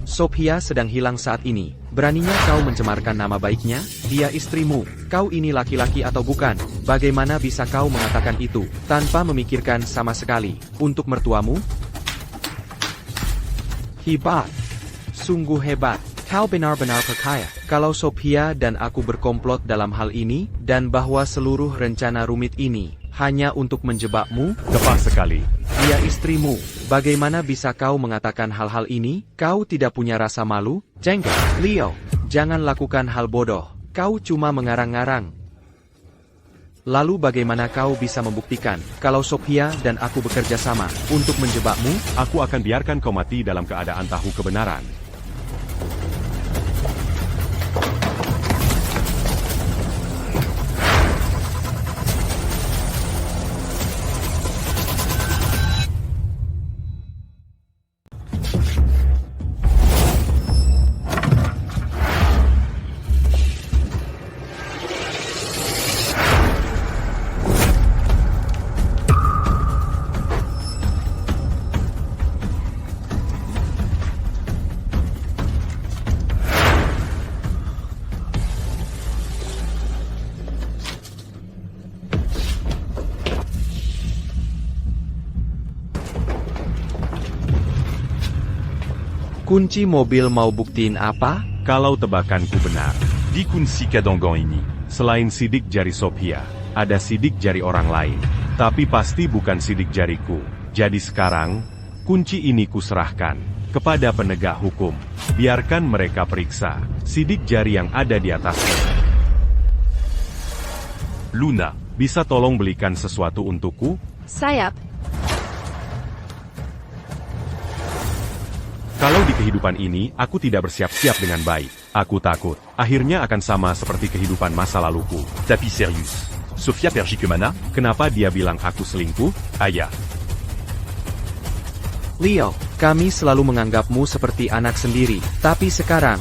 Sophia sedang hilang saat ini. Beraninya kau mencemarkan nama baiknya? Dia istrimu. Kau ini laki-laki atau bukan? Bagaimana bisa kau mengatakan itu, tanpa memikirkan sama sekali, untuk mertuamu? Hebat. Sungguh hebat. Kau benar-benar percaya kalau Sophia dan aku berkomplot dalam hal ini, dan bahwa seluruh rencana rumit ini hanya untuk menjebakmu? Tepat sekali. Dia istrimu. Bagaimana bisa kau mengatakan hal-hal ini? Kau tidak punya rasa malu? Jengkel. Leo, jangan lakukan hal bodoh. Kau cuma mengarang-ngarang. Lalu bagaimana kau bisa membuktikan kalau Sophia dan aku bekerja sama untuk menjebakmu? Aku akan biarkan kau mati dalam keadaan tahu kebenaran. Kunci mobil mau buktiin apa? Kalau tebakanku benar, Di kunci cadangan ini. selain sidik jari Sophia, ada sidik jari orang lain. Tapi pasti bukan sidik jariku. Jadi sekarang, kunci ini kuserahkan kepada penegak hukum. Biarkan mereka periksa sidik jari yang ada di atasnya. Luna. Bisa tolong belikan sesuatu untukku? Sayap. Kalau di kehidupan ini, aku tidak bersiap-siap dengan baik. Aku takut, akhirnya akan sama seperti kehidupan masa laluku. Tapi serius. Sophia pergi kemana? Kenapa dia bilang aku selingkuh? Aya. Leo, kami selalu menganggapmu seperti anak sendiri. Tapi sekarang,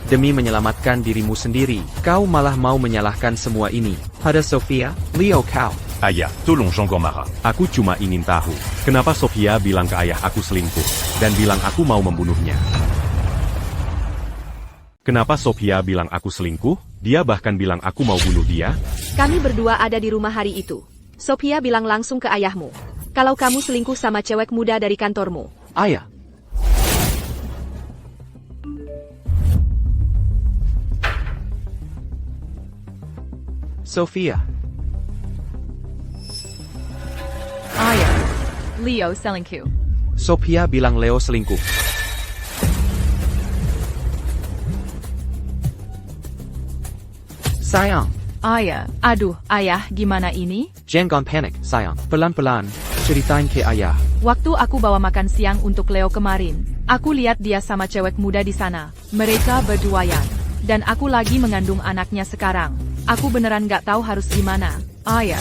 demi menyelamatkan dirimu sendiri, kau malah mau menyalahkan semua ini pada Sophia? Leo, kau. Aya, tolong Jean Gomara. Aku cuma ingin tahu, kenapa Sophia bilang ke ayah aku selingkuh, dan bilang aku mau membunuhnya. Kenapa Sophia bilang aku selingkuh? Dia bahkan bilang aku mau bunuh dia? Kami berdua ada di rumah hari itu. Sophia bilang langsung ke ayahmu, kalau kamu selingkuh sama cewek muda dari kantormu. Ayah. Sophia. Aya. Leo selingkuh. Sophia bilang Leo selingkuh. Sayang. Aya. Aduh, ayah, gimana ini? Jangan panik, sayang. Pelan-pelan. Ceritain ke ayah. Waktu aku bawa makan siang untuk Leo kemarin, aku lihat dia sama cewek muda di sana. Mereka berduaan. Dan aku lagi mengandung anaknya sekarang. Aku beneran gak tahu harus gimana. Aya.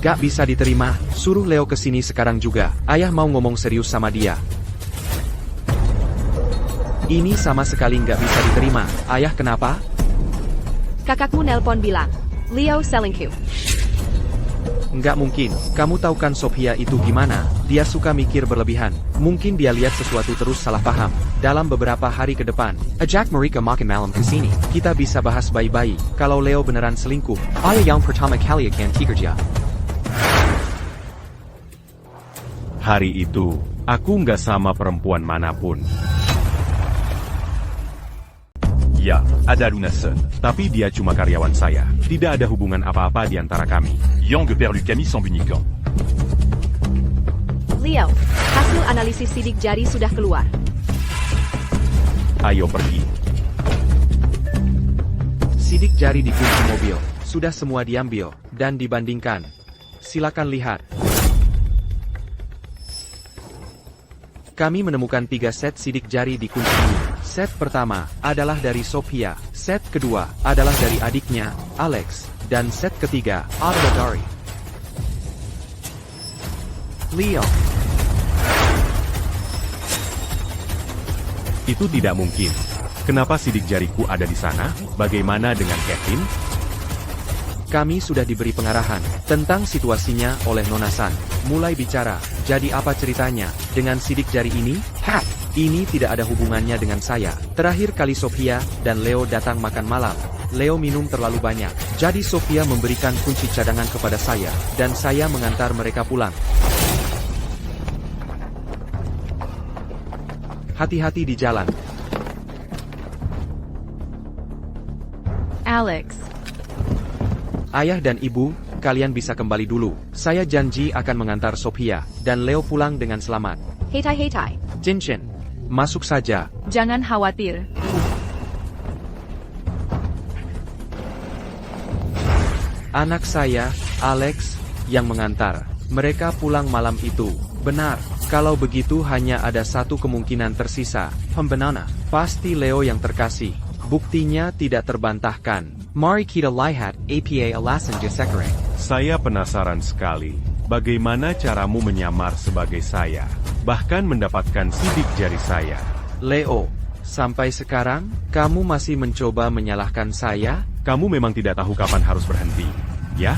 Gak bisa diterima. Suruh Leo kesini sekarang juga. Ayah mau ngomong serius sama dia. Ini sama sekali gak bisa diterima. Ayah kenapa? Kakakmu nelpon bilang, Leo selingkuh. Nggak mungkin, kamu tahu kan Sophia itu gimana? Dia suka mikir berlebihan. Mungkin dia lihat sesuatu terus salah paham. Dalam beberapa hari ke depan, ajak mereka makan malam ke sini. Kita bisa bahas bayi-bayi. Kalau Leo beneran selingkuh, ayah yang pertama kali akan kerja. Hari itu, aku nggak sama perempuan manapun. Ya, ada Lunason. Tapi dia cuma karyawan saya. Tidak ada hubungan apa-apa di antara kami. Yang perlu kami sembunyikan. Leo, hasil analisis sidik jari sudah keluar. Ayo pergi. Sidik jari di kunci mobil. Sudah semua diambil dan dibandingkan. Silakan lihat. Kami menemukan 3 set sidik jari di kunci ini. Set pertama adalah dari Sophia, set kedua adalah dari adiknya, Alex, dan set ketiga, dari Leo. Itu tidak mungkin. Kenapa sidik jariku ada di sana? Bagaimana dengan Kevin? Kami sudah diberi pengarahan tentang situasinya oleh Nona San. Mulai bicara, jadi apa ceritanya dengan sidik jari ini? Ini tidak ada hubungannya dengan saya. Terakhir kali Sophia dan Leo datang makan malam. Leo minum terlalu banyak. Jadi Sophia memberikan kunci cadangan kepada saya, dan saya mengantar mereka pulang. Hati-hati di jalan. Alex, Ayah dan ibu, kalian bisa kembali dulu. Saya janji akan mengantar Sophia dan Leo pulang dengan selamat. Hetai. Cincin, masuk saja. jangan khawatir. Anak saya, Alex, yang mengantar. Mereka pulang malam itu. Benar, kalau begitu hanya ada satu kemungkinan tersisa. Pembenana, pasti Leo yang terkasih. Buktinya tidak terbantahkan. Mari kita lihat APA alasan Jasekere. Saya penasaran sekali. Bagaimana caramu menyamar sebagai saya? Bahkan mendapatkan sidik jari saya. Leo, sampai sekarang, kamu masih mencoba menyalahkan saya? Kamu memang tidak tahu kapan harus berhenti, ya?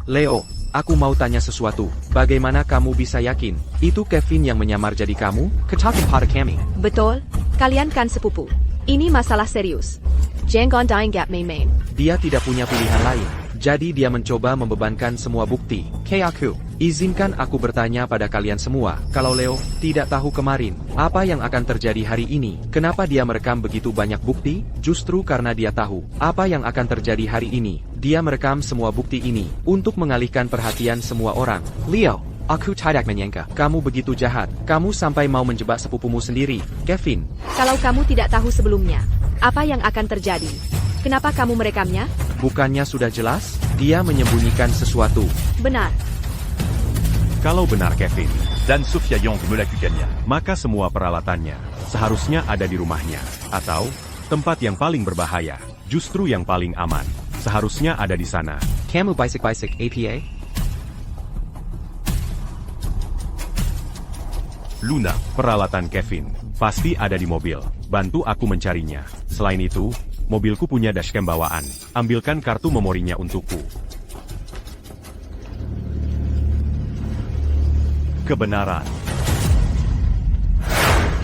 Leo, aku mau tanya sesuatu. Bagaimana kamu bisa yakin itu Kevin yang menyamar jadi kamu? Katakan pada kami. Betul, kalian kan sepupu. Ini masalah serius. Jangan dying gap main-main. Dia tidak punya pilihan lain. Jadi dia mencoba membebankan semua bukti. Kayak izinkan aku bertanya pada kalian semua. Kalau Leo tidak tahu kemarin, apa yang akan terjadi hari ini? Kenapa dia merekam begitu banyak bukti? Justru karena dia tahu apa yang akan terjadi hari ini. Dia merekam semua bukti ini untuk mengalihkan perhatian semua orang. Leo, aku tidak menyangka kamu begitu jahat. Kamu sampai mau menjebak sepupumu sendiri, Kevin. Kalau kamu tidak tahu sebelumnya, apa yang akan terjadi? Kenapa kamu merekamnya? Bukannya sudah jelas? Dia menyembunyikan sesuatu. Benar. Kalau benar Kevin, Dan Sophia yang melakukannya. maka semua peralatannya seharusnya ada di rumahnya. Atau, tempat yang paling berbahaya, justru yang paling aman, seharusnya ada di sana. Kamu bisik-bisik APA? Luna, peralatan Kevin, pasti ada di mobil. Bantu aku mencarinya. Selain itu, mobilku punya dashcam bawaan. Ambilkan kartu memorinya untukku. Kebenaran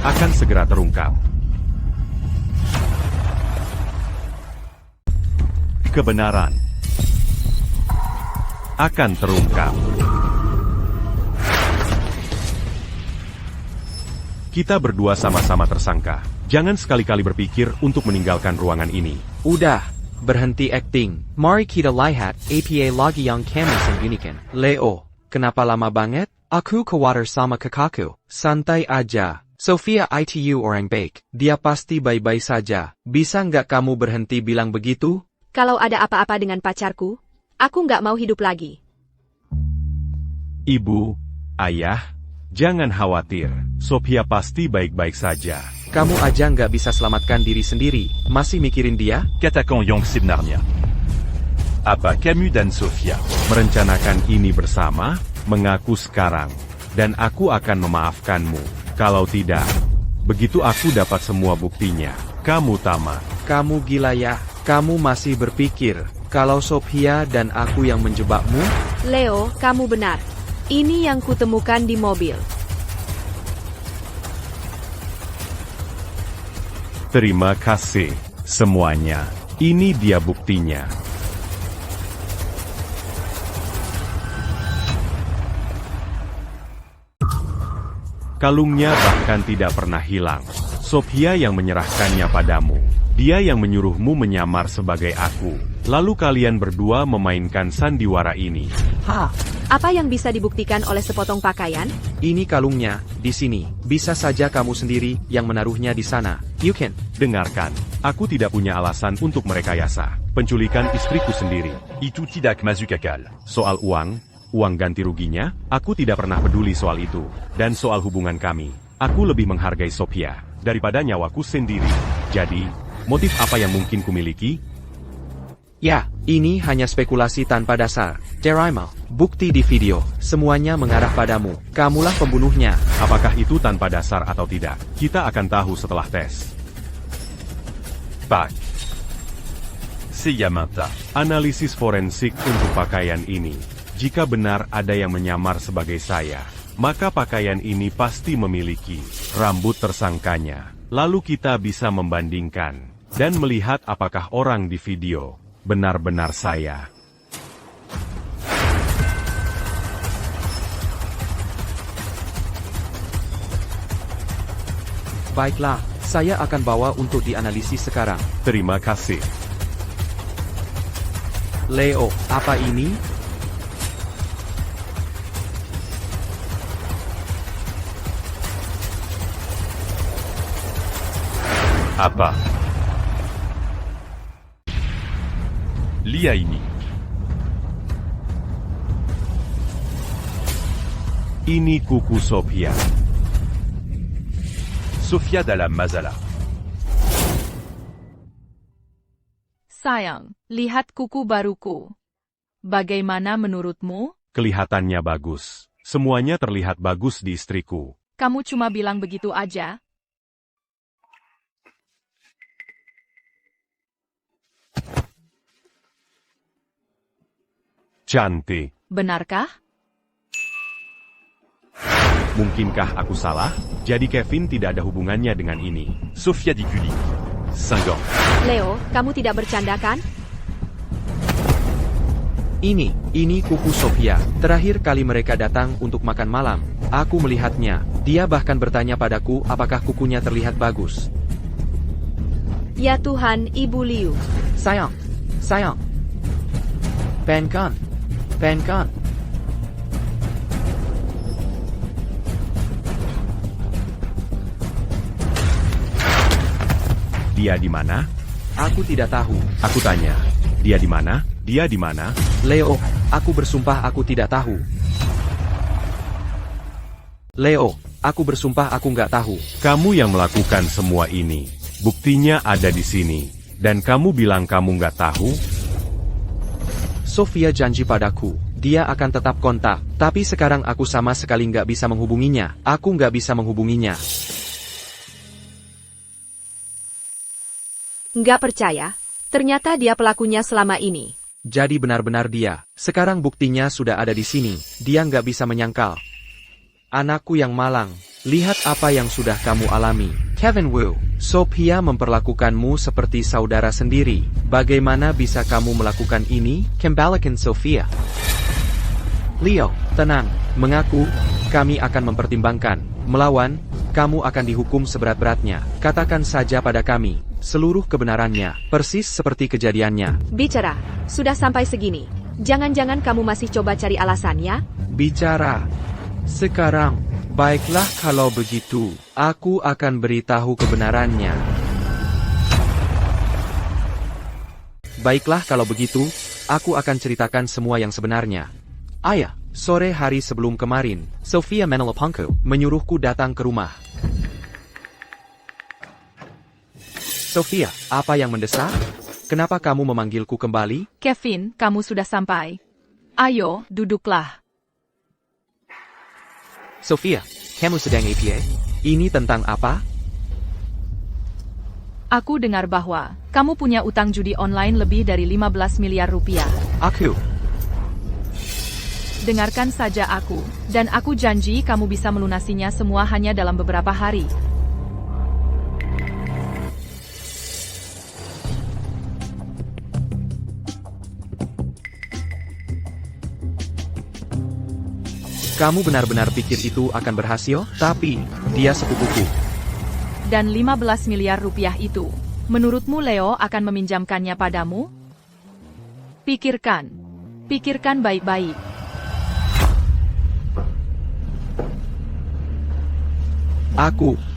akan segera terungkap. Kebenaran akan terungkap. Kita berdua sama-sama tersangka. Jangan sekali-kali berpikir untuk meninggalkan ruangan ini. Udah, berhenti acting. Mari kita lihat APA lagi yang kami sembunyikan. Leo, kenapa lama banget? Aku khawatir sama kakakku. Santai aja. Sophia itu orang baik. Dia pasti baik-baik saja. Bisa nggak kamu berhenti bilang begitu? Kalau ada apa-apa dengan pacarku, aku nggak mau hidup lagi. Ibu, ayah, jangan khawatir. Sophia pasti baik-baik saja. Kamu aja nggak bisa selamatkan diri sendiri. Masih mikirin dia? Katakan yang sebenarnya. Apa kamu dan Sophia Merencanakan ini bersama, mengaku sekarang. Dan aku akan memaafkanmu. Kalau tidak, begitu aku dapat semua buktinya, kamu tamat. Kamu gila ya? Kamu masih berpikir kalau Sophia dan aku yang menjebakmu? Leo, kamu benar. Ini yang kutemukan di mobil. Terima kasih, semuanya. Ini dia buktinya. Kalungnya bahkan tidak pernah hilang. Sophia yang menyerahkannya padamu. Dia yang menyuruhmu menyamar sebagai aku. Lalu kalian berdua memainkan sandiwara ini. Apa yang bisa dibuktikan oleh sepotong pakaian? Ini kalungnya, di sini. Bisa saja kamu sendiri yang menaruhnya di sana. You can. Dengarkan, aku tidak punya alasan untuk merekayasa penculikan istriku sendiri. Itu tidak masuk akal. Soal uang ganti ruginya, aku tidak pernah peduli soal itu. Dan soal hubungan kami, aku lebih menghargai Sophia daripada nyawaku sendiri. Jadi, motif apa yang mungkin kumiliki? Ya, ini hanya spekulasi tanpa dasar. Deraima, bukti di video, semuanya mengarah padamu. Kamulah pembunuhnya. Apakah itu tanpa dasar atau tidak? Kita akan tahu setelah tes. Pak. Seyamanta. Analisis forensik untuk pakaian ini. Jika benar ada yang menyamar sebagai saya, maka pakaian ini pasti memiliki rambut tersangkanya. Lalu kita bisa membandingkan dan melihat apakah orang di video benar-benar saya. Baiklah, saya akan bawa untuk dianalisis sekarang. Terima kasih. Leo, apa ini? Apa? Lihat ini. Ini kuku Sophia. Sophia dalam masalah. Sayang, lihat kuku baruku. Bagaimana menurutmu? Kelihatannya bagus. Semuanya terlihat bagus di istriku. Kamu cuma bilang begitu aja. Cantik. Benarkah? Mungkinkah aku salah? Jadi Kevin tidak ada hubungannya dengan ini. Sophia diculik. 5 ans. Leo, kamu tidak bercanda kan? Ini kuku Sophia. Terakhir kali mereka datang untuk makan malam, aku melihatnya. Dia bahkan bertanya padaku apakah kukunya terlihat bagus. Ya Tuhan, Ibu Liu. Sayang. Penkan. Dia di mana? Aku tidak tahu. Aku tanya. Dia di mana? Dia di mana? Leo, aku bersumpah aku tidak tahu. Leo, aku bersumpah aku nggak tahu. Kamu yang melakukan semua ini. Buktinya ada di sini. Dan kamu bilang kamu nggak tahu? Sophia janji padaku, dia akan tetap kontak. Tapi sekarang aku sama sekali nggak bisa menghubunginya. Aku nggak bisa menghubunginya. Nggak percaya? Ternyata dia pelakunya selama ini. Jadi benar-benar dia. Sekarang buktinya sudah ada di sini. Dia nggak bisa menyangkal. Anakku yang malang, lihat apa yang sudah kamu alami. Kevin Wu, Sophia memperlakukanmu seperti saudara sendiri. Bagaimana bisa kamu melakukan ini? Kembalikan Sophia. Leo, tenang. Mengaku, kami akan mempertimbangkan. Melawan, kamu akan dihukum seberat-beratnya. Katakan saja pada kami seluruh kebenarannya, persis seperti kejadiannya. Bicara, sudah sampai segini. Jangan-jangan kamu masih coba cari alasannya? Bicara. Sekarang, baiklah kalau begitu, aku akan beritahu kebenarannya. Baiklah kalau begitu, aku akan ceritakan semua yang sebenarnya. Ayah, sore hari sebelum kemarin, Sophia Menelopongku menyuruhku datang ke rumah. Sophia, apa yang mendesak? Kenapa kamu memanggilku kembali? Kevin, kamu sudah sampai. Ayo, duduklah. Sophia, kamu sedang apa? Ini tentang apa? Aku dengar bahwa kamu punya utang judi online lebih dari 15 miliar rupiah. Aku. Dengarkan saja aku, dan aku janji kamu bisa melunasinya semua hanya dalam beberapa hari. Kamu benar-benar pikir itu akan berhasil? Tapi, dia sepupuku. Dan 15 miliar rupiah itu, menurutmu Leo akan meminjamkannya padamu? Pikirkan. Pikirkan baik-baik.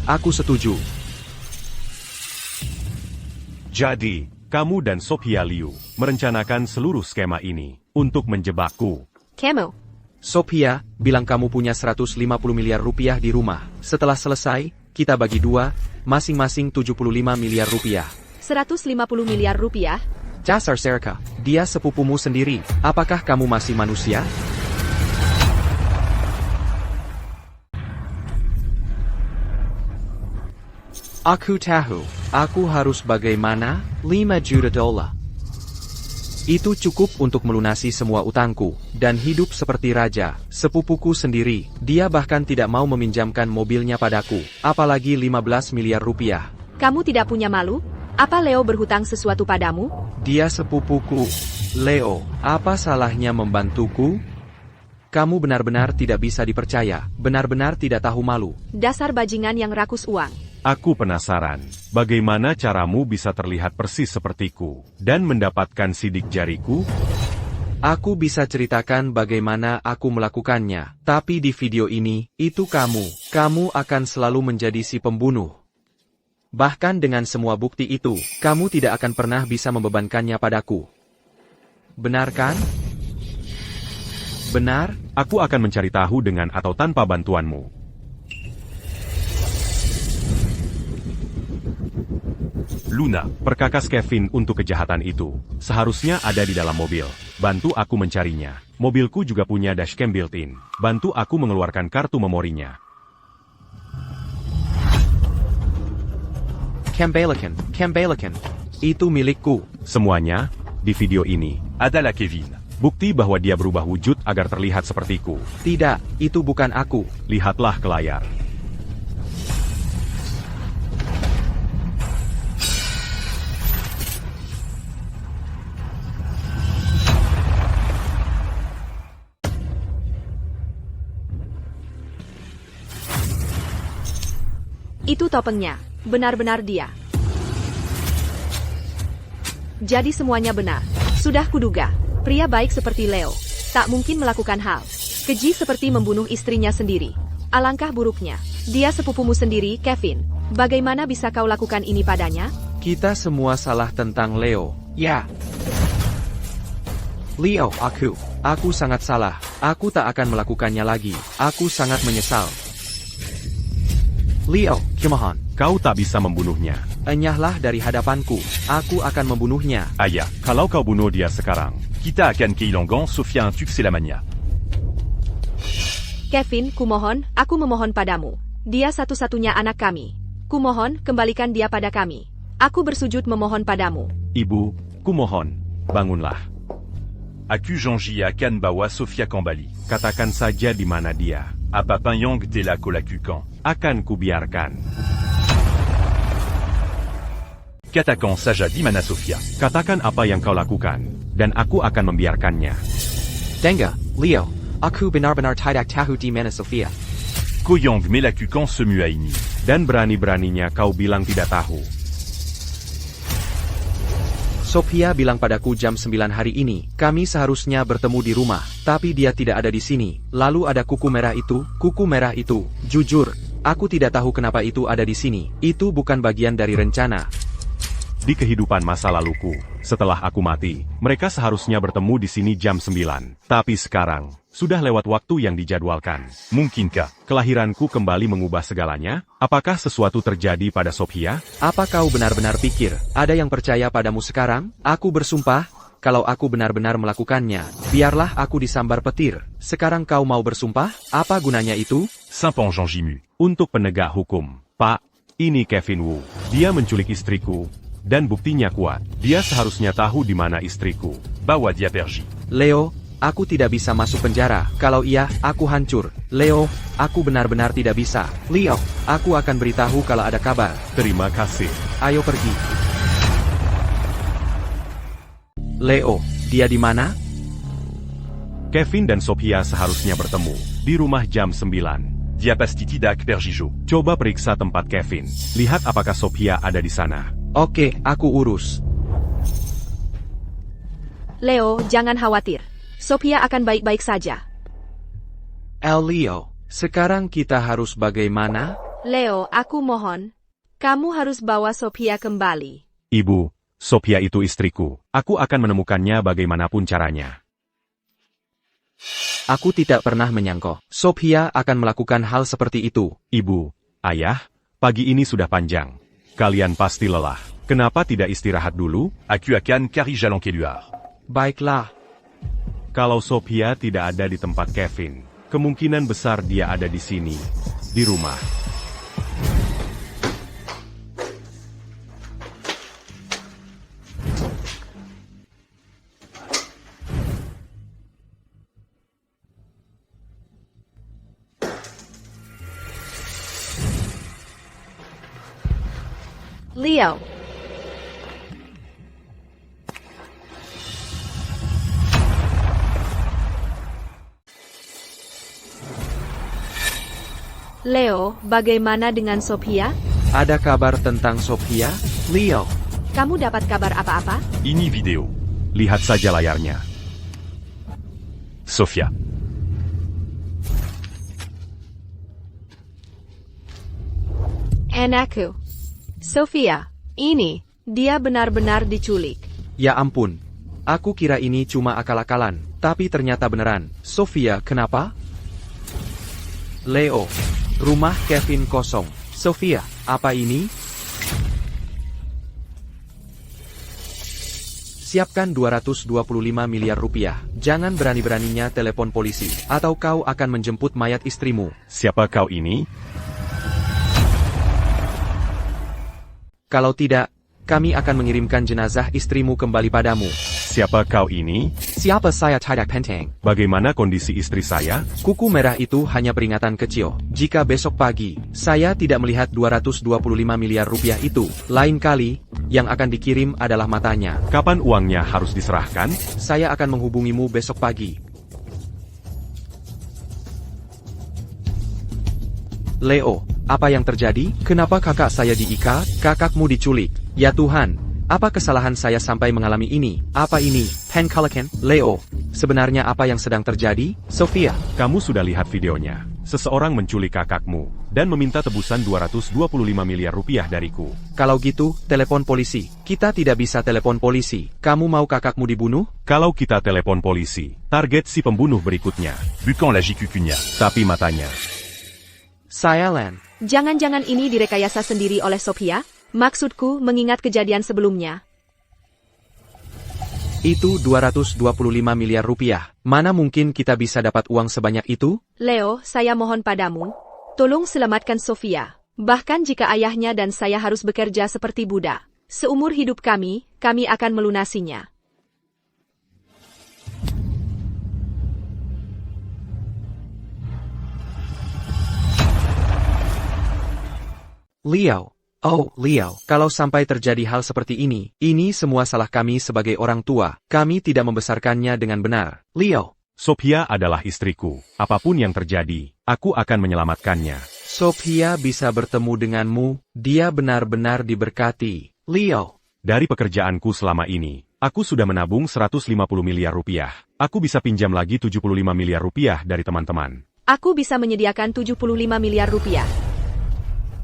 Aku setuju. Jadi, kamu dan Sophia Liu merencanakan seluruh skema ini untuk menjebakku. Kamu. Sophia, bilang kamu punya 150 miliar rupiah di rumah. Setelah selesai, kita bagi dua, masing-masing 75 miliar rupiah. 150 miliar rupiah? Dasar Serka, dia sepupumu sendiri. Apakah kamu masih manusia? Aku tahu, aku harus bagaimana? 5 juta dolar. Itu cukup untuk melunasi semua utangku, dan hidup seperti raja. Sepupuku sendiri, dia bahkan tidak mau meminjamkan mobilnya padaku, apalagi 15 miliar rupiah. Kamu tidak punya malu? Apa Leo berhutang sesuatu padamu? Dia sepupuku. Leo, apa salahnya membantuku? Kamu benar-benar tidak bisa dipercaya, benar-benar tidak tahu malu. Dasar bajingan yang rakus uang. Aku penasaran, bagaimana caramu bisa terlihat persis sepertiku, dan mendapatkan sidik jariku? Aku bisa ceritakan bagaimana aku melakukannya, tapi di video ini, itu kamu akan selalu menjadi si pembunuh. Bahkan dengan semua bukti itu, kamu tidak akan pernah bisa membebankannya padaku. Benar kan? Benar? Aku akan mencari tahu dengan atau tanpa bantuanmu. Luna, perkakas Kevin untuk kejahatan itu. Seharusnya ada di dalam mobil. Bantu aku mencarinya. Mobilku juga punya dashcam built-in. Bantu aku mengeluarkan kartu memorinya. Kembalikan. Itu milikku. Semuanya, di video ini, Adalah Kevin. bukti bahwa dia berubah wujud agar terlihat sepertiku. Tidak, itu bukan aku. Lihatlah ke layar. Itu topengnya. Benar-benar dia. Jadi semuanya benar. Sudah kuduga. Pria baik seperti Leo tak mungkin melakukan hal keji seperti membunuh istrinya sendiri. Alangkah buruknya. Dia sepupumu sendiri, Kevin. Bagaimana bisa kau lakukan ini padanya? Kita semua salah tentang Leo. Ya. Leo, aku sangat salah. Aku tak akan melakukannya lagi. Aku sangat menyesal. Leo, kumohon. Kau tak bisa membunuhnya. Enyahlah dari hadapanku. Aku akan membunuhnya. Aya, Kalau kau bunuh dia sekarang, kita akan kehilangan Sofia Antuk Selamania. Kevin, kumohon, aku memohon padamu. Dia satu-satunya anak kami. Kumohon, kembalikan dia pada kami. Aku bersujud memohon padamu. Ibu, kumohon, bangunlah. Aku janji akan bawa Sofia kembali. Katakan saja di mana dia. Apa yang telah kau lakukan? Akan kubiarkan. Katakan saja di mana Sofia. Katakan apa yang kau lakukan, dan aku akan membiarkannya. Dengar, Leo. Aku benar-benar tidak tahu di mana Sofia. Kau yang melakukan semua ini. Dan berani-beraninya kau bilang tidak tahu. Sophia bilang padaku jam 9 hari ini, kami seharusnya bertemu di rumah, tapi dia tidak ada di sini. Lalu ada kuku merah itu. Jujur, aku tidak tahu kenapa itu ada di sini. Itu bukan bagian dari rencana. Di kehidupan masa laluku, setelah aku mati, mereka seharusnya bertemu di sini jam 9. Tapi sekarang, sudah lewat waktu yang dijadwalkan. Mungkinkah Kelahiranku kembali mengubah segalanya? Apakah sesuatu terjadi pada Sophia? Apa kau benar-benar pikir, ada yang percaya padamu sekarang? Aku bersumpah, kalau aku benar-benar melakukannya, biarlah aku disambar petir. Sekarang kau mau bersumpah? Apa gunanya itu? Saint-Pan Jean Jimu. Untuk penegak hukum, Pak. Ini Kevin Wu. Dia menculik istriku. Dan buktinya kuat. Dia seharusnya tahu di mana istriku. Bawa dia pergi. Leo, aku tidak bisa masuk penjara. Kalau iya, aku hancur. Leo, aku benar-benar tidak bisa. Leo, aku akan beritahu kalau ada kabar. Terima kasih. Ayo pergi. Leo, dia di mana? Kevin dan Sophia seharusnya bertemu di rumah jam 9. Dia pasti tidak pergi Jo. Coba periksa tempat Kevin. Lihat apakah Sophia ada di sana. Oke, aku urus. Leo, jangan khawatir. Sophia akan baik-baik saja. Leo, sekarang kita harus bagaimana? Leo, aku mohon. Kamu harus bawa Sophia kembali. Ibu, Sophia itu istriku. Aku akan menemukannya bagaimanapun caranya. Aku tidak pernah menyangka Sophia akan melakukan hal seperti itu. Ibu, ayah, pagi ini sudah panjang. Kalian pasti lelah. Kenapa tidak istirahat dulu? Aku akan cari jalan keluar. Baiklah. Kalau Sophia tidak ada di tempat Kevin, kemungkinan besar dia ada di sini, di rumah. Leo. Leo, bagaimana dengan Sophia? Ada kabar tentang Sophia? Leo, Kamu dapat kabar apa-apa? Ini video. Lihat saja layarnya. Sophia. Anakku. Sophia, ini, dia benar-benar diculik. ya ampun. Aku kira ini cuma akal-akalan, tapi ternyata beneran. Sophia, kenapa? Leo, rumah Kevin kosong. Sophia, apa ini? Siapkan 225 miliar rupiah. Jangan berani-beraninya telepon polisi, atau kau akan menjemput mayat istrimu. Siapa kau ini? Kalau tidak, kami akan mengirimkan jenazah istrimu kembali padamu. Siapa kau ini? Siapa saya tidak penting. Bagaimana kondisi istri saya? Kuku merah itu hanya peringatan kecil. Jika besok pagi, saya tidak melihat 225 miliar rupiah itu, lain kali, yang akan dikirim adalah matanya. Kapan uangnya harus diserahkan? Saya akan menghubungimu besok pagi. Leo, apa yang terjadi? Kenapa kakak saya diikat? Kakakmu diculik. Ya Tuhan, apa kesalahan saya sampai mengalami ini? Apa ini? Penculikan? Leo, sebenarnya apa yang sedang terjadi? Sophia, Kamu sudah lihat videonya. Seseorang menculik kakakmu dan meminta tebusan 225 miliar rupiah dariku. kalau gitu, telepon polisi. Kita tidak bisa telepon polisi. Kamu mau kakakmu dibunuh? Kalau kita telepon polisi, target si pembunuh berikutnya. Bukan lagi kukunya. Tapi matanya. Saya Len. Jangan-jangan ini direkayasa sendiri oleh Sophia? Maksudku, mengingat kejadian sebelumnya. Itu 225 miliar rupiah. Mana mungkin kita bisa dapat uang sebanyak itu? Leo, saya mohon padamu. Tolong selamatkan Sophia. Bahkan jika ayahnya dan saya harus bekerja seperti budak. Seumur hidup kami akan melunasinya. Leo. Oh, Leo, kalau sampai terjadi hal seperti ini semua salah kami sebagai orang tua. Kami tidak membesarkannya dengan benar. Leo. Sophia adalah istriku. Apapun yang terjadi, aku akan menyelamatkannya. Sophia bisa bertemu denganmu. Dia benar-benar diberkati. Leo. Dari pekerjaanku selama ini, aku sudah menabung 150 miliar rupiah. Aku bisa pinjam lagi 75 miliar rupiah dari teman-teman. Aku bisa menyediakan 75 miliar rupiah.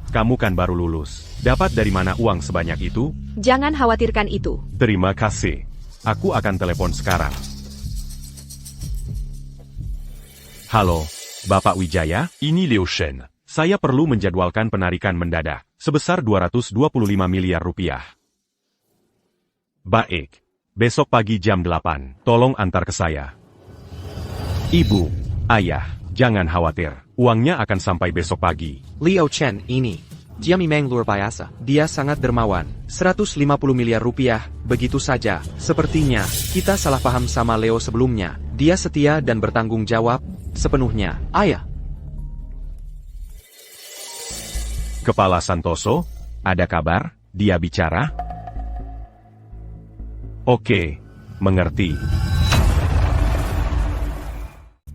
Kamu kan baru lulus. Dapat dari mana uang sebanyak itu? Jangan khawatirkan itu. Terima kasih. Aku akan telepon sekarang. Halo, Bapak Wijaya? Ini Leo Shen. Saya perlu menjadwalkan penarikan mendadak, sebesar 225 miliar rupiah. Baik. Besok pagi jam 8, tolong antar ke saya. Ibu, ayah, jangan khawatir. Uangnya akan sampai besok pagi. Leo Chen ini. Dia memang luar biasa. Dia sangat dermawan. 150 miliar rupiah, begitu saja. Sepertinya, kita salah paham sama Leo sebelumnya. Dia setia dan bertanggung jawab sepenuhnya. Ayah. Kepala Santoso, ada kabar? Dia bicara? Oke, mengerti.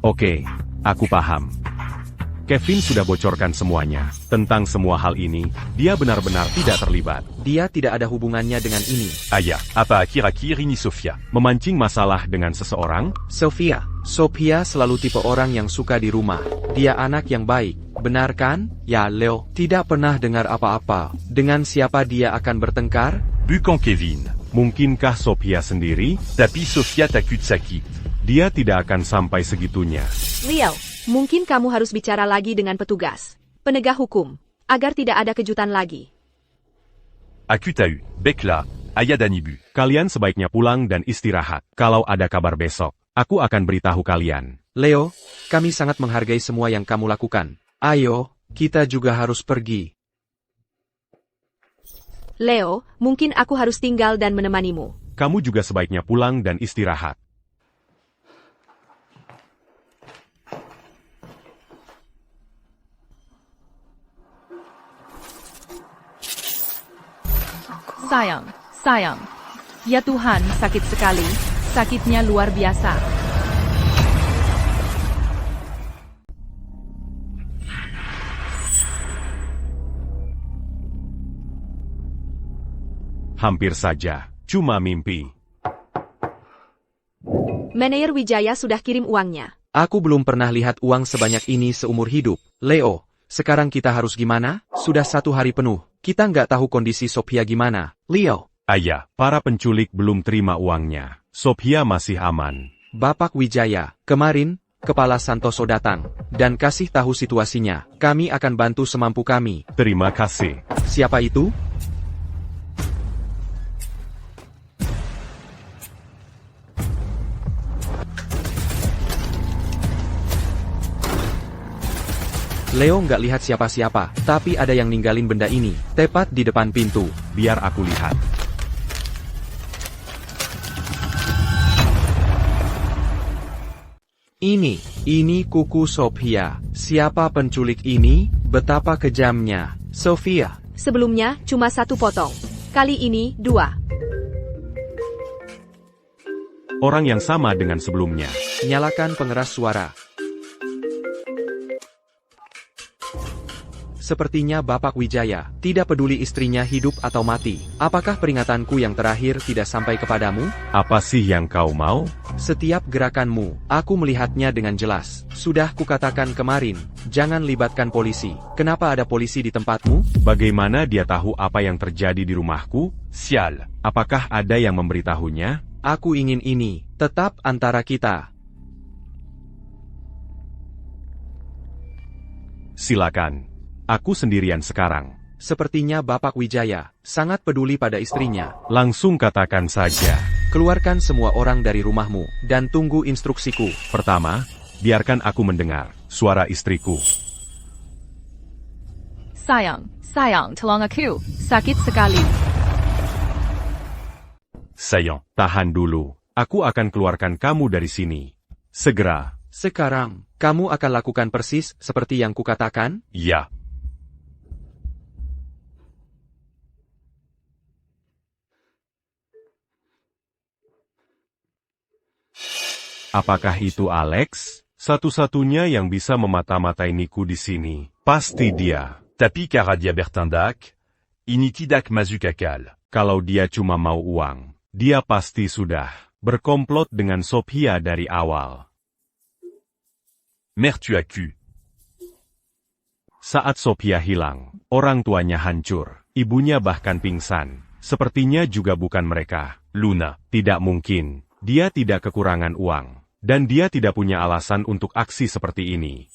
Oke, aku paham. Kevin sudah bocorkan semuanya. Tentang semua hal ini, dia benar-benar tidak terlibat. Dia tidak ada hubungannya dengan ini. Ayah, apa akhir-akhir ini Sofia? Memancing masalah dengan seseorang? Sophia selalu tipe orang yang suka di rumah. Dia anak yang baik. Benar kan? Ya, Leo. Tidak pernah dengar apa-apa. Dengan siapa dia akan bertengkar? Bukan Kevin. Mungkinkah Sophia sendiri? Tapi Sofia takut sakit. Dia tidak akan sampai segitunya. Leo, mungkin kamu harus bicara lagi dengan petugas penegak hukum, agar tidak ada kejutan lagi. Aku tahu. Baiklah, ayah dan ibu. Kalian sebaiknya pulang dan istirahat. Kalau ada kabar besok, aku akan beritahu kalian. Leo, kami sangat menghargai semua yang kamu lakukan. Ayo, kita juga harus pergi. Leo, mungkin aku harus tinggal dan menemanimu. Kamu juga sebaiknya pulang dan istirahat. Sayang. Ya Tuhan, sakit sekali. Sakitnya luar biasa. Hampir saja, cuma mimpi. Manajer Wijaya sudah kirim uangnya. Aku belum pernah lihat uang sebanyak ini seumur hidup. Leo, sekarang kita harus gimana? Sudah 1 hari penuh. Kita nggak tahu kondisi Sophia gimana. Leo. Ayah, para penculik belum terima uangnya. Sophia masih aman. Bapak Wijaya, kemarin, Kepala Santoso datang, dan kasih tahu situasinya. Kami akan bantu semampu kami. Terima kasih. Siapa itu? Leo nggak lihat siapa-siapa, tapi ada yang ninggalin benda ini, tepat di depan pintu. Biar aku lihat. Ini kuku Sophia. Siapa penculik ini? Betapa kejamnya. Sophia. Sebelumnya, cuma 1 potong. Kali ini, 2. Orang yang sama dengan sebelumnya. Nyalakan pengeras suara. Sepertinya Bapak Wijaya tidak peduli istrinya hidup atau mati. Apakah peringatanku yang terakhir tidak sampai kepadamu? Apa sih yang kau mau? Setiap gerakanmu, aku melihatnya dengan jelas. Sudah kukatakan kemarin, jangan libatkan polisi. Kenapa ada polisi di tempatmu? Bagaimana dia tahu apa yang terjadi di rumahku? Sial. Apakah ada yang memberitahunya? Aku ingin ini tetap antara kita. Silakan. Aku sendirian sekarang. Sepertinya Bapak Wijaya sangat peduli pada istrinya. Langsung katakan saja. Keluarkan semua orang dari rumahmu dan tunggu instruksiku. Pertama, biarkan aku mendengar suara istriku. Sayang, tolong aku. Sakit sekali. Sayang. Tahan dulu. Aku akan keluarkan kamu dari sini. Segera. Sekarang, kamu akan lakukan persis seperti yang kukatakan? Ya. Apakah itu Alex? Satu-satunya yang bisa memata-matai Niku di sini. Pasti dia. Tapi cara dia bertindak, ini tidak masuk akal. Kalau dia cuma mau uang, dia pasti sudah berkomplot dengan Sophia dari awal. Mertu aku. Saat Sophia hilang, orang tuanya hancur. Ibunya bahkan pingsan. Sepertinya juga bukan mereka. Luna. Tidak mungkin. Dia tidak kekurangan uang. Dan dia tidak punya alasan untuk aksi seperti ini.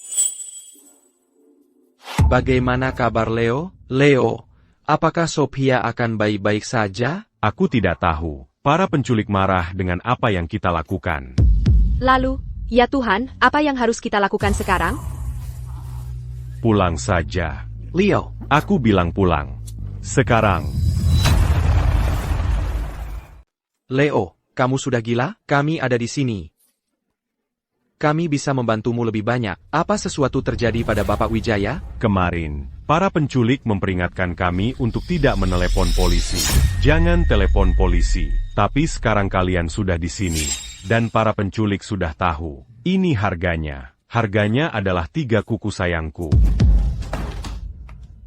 Bagaimana kabar Leo? Leo, apakah Sophia akan baik-baik saja? Aku tidak tahu. Para penculik marah dengan apa yang kita lakukan. Lalu, ya Tuhan, apa yang harus kita lakukan sekarang? Pulang saja. Leo. Aku bilang pulang. Sekarang. Leo, kamu sudah gila? Kami ada di sini. Kami bisa membantumu lebih banyak. Apa sesuatu terjadi pada Bapak Wijaya? Kemarin, para penculik memperingatkan kami untuk tidak menelepon polisi. Jangan telepon polisi. Tapi sekarang kalian sudah di sini. Dan para penculik sudah tahu. Ini harganya. Harganya adalah 3 kuku sayangku.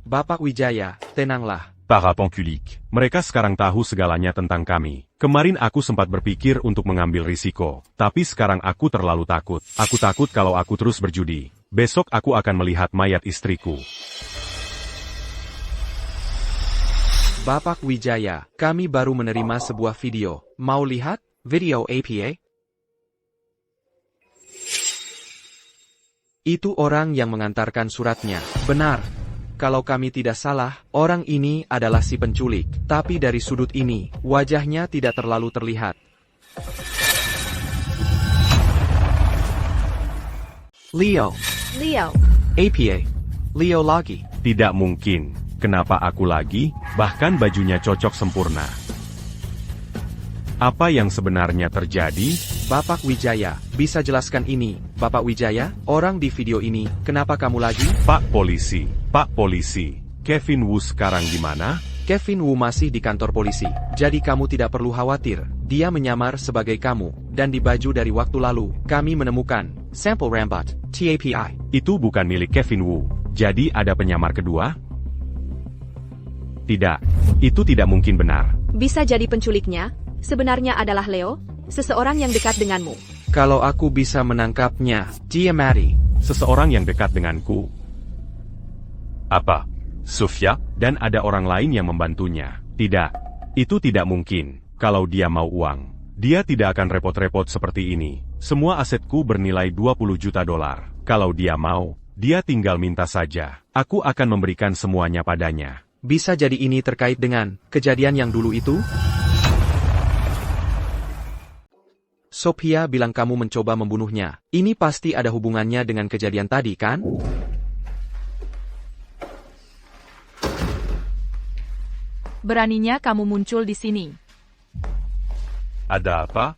Bapak Wijaya, tenanglah. Para penculik. Mereka sekarang tahu segalanya tentang kami. Kemarin aku sempat berpikir untuk mengambil risiko. Tapi sekarang aku terlalu takut. Aku takut kalau aku terus berjudi. Besok aku akan melihat mayat istriku. Bapak Wijaya, kami baru menerima sebuah video. Mau lihat? Video APA? Itu orang yang mengantarkan suratnya. Benar. Kalau kami tidak salah, orang ini adalah si penculik. Tapi dari sudut ini, wajahnya tidak terlalu terlihat. Leo. Leo. APA. Leo lagi. Tidak mungkin. Kenapa aku lagi? Bahkan bajunya cocok sempurna. Apa yang sebenarnya terjadi? Bapak Wijaya, bisa jelaskan ini? Bapak Wijaya, orang di video ini, kenapa kamu lagi? Pak Polisi, Kevin Wu sekarang di mana? Kevin Wu masih di kantor polisi, jadi kamu tidak perlu khawatir. Dia menyamar sebagai kamu, dan di baju dari waktu lalu, kami menemukan sampel Rambot, TAPI. Itu bukan milik Kevin Wu. Jadi ada penyamar kedua? Tidak, itu tidak mungkin benar. Bisa jadi penculiknya, sebenarnya adalah Leo, seseorang yang dekat denganmu. Kalau aku bisa menangkapnya, dia mati. Seseorang yang dekat denganku. Apa? Sofia? Dan ada orang lain yang membantunya. Tidak, itu tidak mungkin. Kalau dia mau uang, dia tidak akan repot-repot seperti ini. Semua asetku bernilai 20 juta dolar. Kalau dia mau, dia tinggal minta saja. Aku akan memberikan semuanya padanya. Bisa jadi ini terkait dengan kejadian yang dulu itu? Sophia bilang kamu mencoba membunuhnya. Ini pasti ada hubungannya dengan kejadian tadi, kan? Beraninya kamu muncul di sini. Ada apa?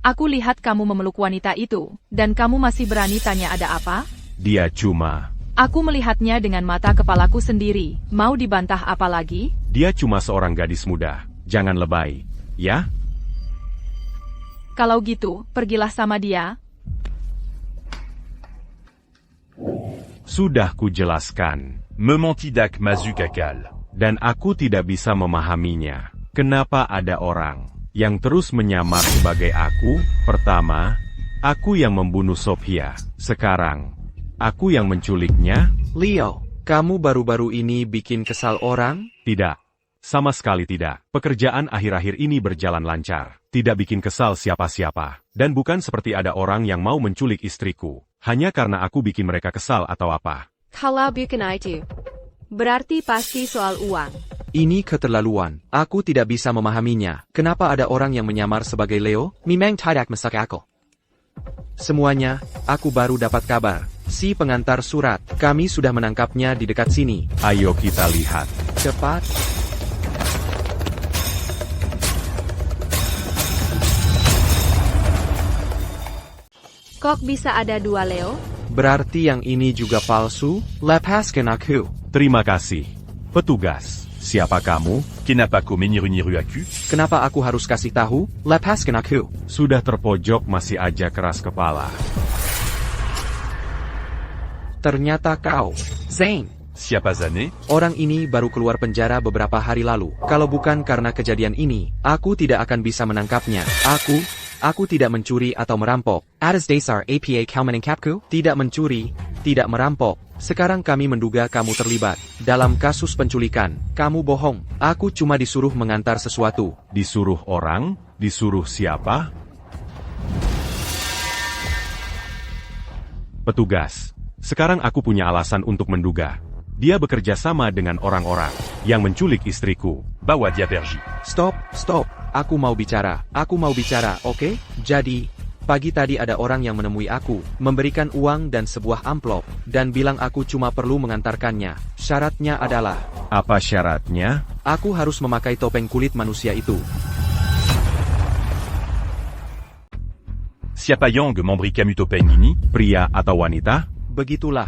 Aku lihat kamu memeluk wanita itu, dan kamu masih berani tanya ada apa? Dia cuma... Aku melihatnya dengan mata kepalaku sendiri. Mau dibantah apa lagi? Dia cuma seorang gadis muda. Jangan lebay, ya? Kalau gitu, pergilah sama dia. Sudah kujelaskan. Mementidak mazukakal. Dan aku tidak bisa memahaminya. Kenapa ada orang yang terus menyamar sebagai aku? Pertama, aku yang membunuh Sophia. Sekarang, aku yang menculiknya? Leo, kamu baru-baru ini bikin kesal orang? Tidak. Sama sekali tidak. Pekerjaan akhir-akhir ini berjalan lancar. Tidak bikin kesal siapa-siapa. Dan bukan seperti ada orang yang mau menculik istriku. Hanya karena aku bikin mereka kesal atau apa. Kalau bukan itu, berarti pasti soal uang. Ini keterlaluan. Aku tidak bisa memahaminya. Kenapa ada orang yang menyamar sebagai Leo? Memang tidak masuk akal. Semuanya, aku baru dapat kabar. Si pengantar surat, kami sudah menangkapnya di dekat sini. Ayo kita lihat. Cepat. Kok bisa ada 2 Leo? Berarti yang ini juga palsu? Lepaskan aku. Terima kasih. Petugas, siapa kamu? Kenapa kau meniru-niru aku? Kenapa aku harus kasih tahu? Lepaskan aku. Sudah terpojok masih aja keras kepala. Ternyata kau, Zane. Siapa Zane? Orang ini baru keluar penjara beberapa hari lalu. Kalau bukan karena kejadian ini, aku tidak akan bisa menangkapnya. Aku tidak mencuri atau merampok. Atas dasar APA kau menangkapku? Tidak mencuri, tidak merampok. Sekarang kami menduga kamu terlibat dalam kasus penculikan. Kamu bohong. Aku cuma disuruh mengantar sesuatu. Disuruh orang? Disuruh siapa? Petugas, sekarang aku punya alasan untuk menduga. Dia bekerja sama dengan orang-orang yang menculik istriku. Bawa dia pergi. Stop. Aku mau bicara, oke? Jadi, Pagi tadi ada orang yang menemui aku, memberikan uang dan sebuah amplop, dan bilang aku cuma perlu mengantarkannya. Syaratnya adalah, Apa syaratnya? aku harus memakai topeng kulit manusia itu. Siapa yang memberi kamu topeng ini? Pria atau wanita? Begitulah.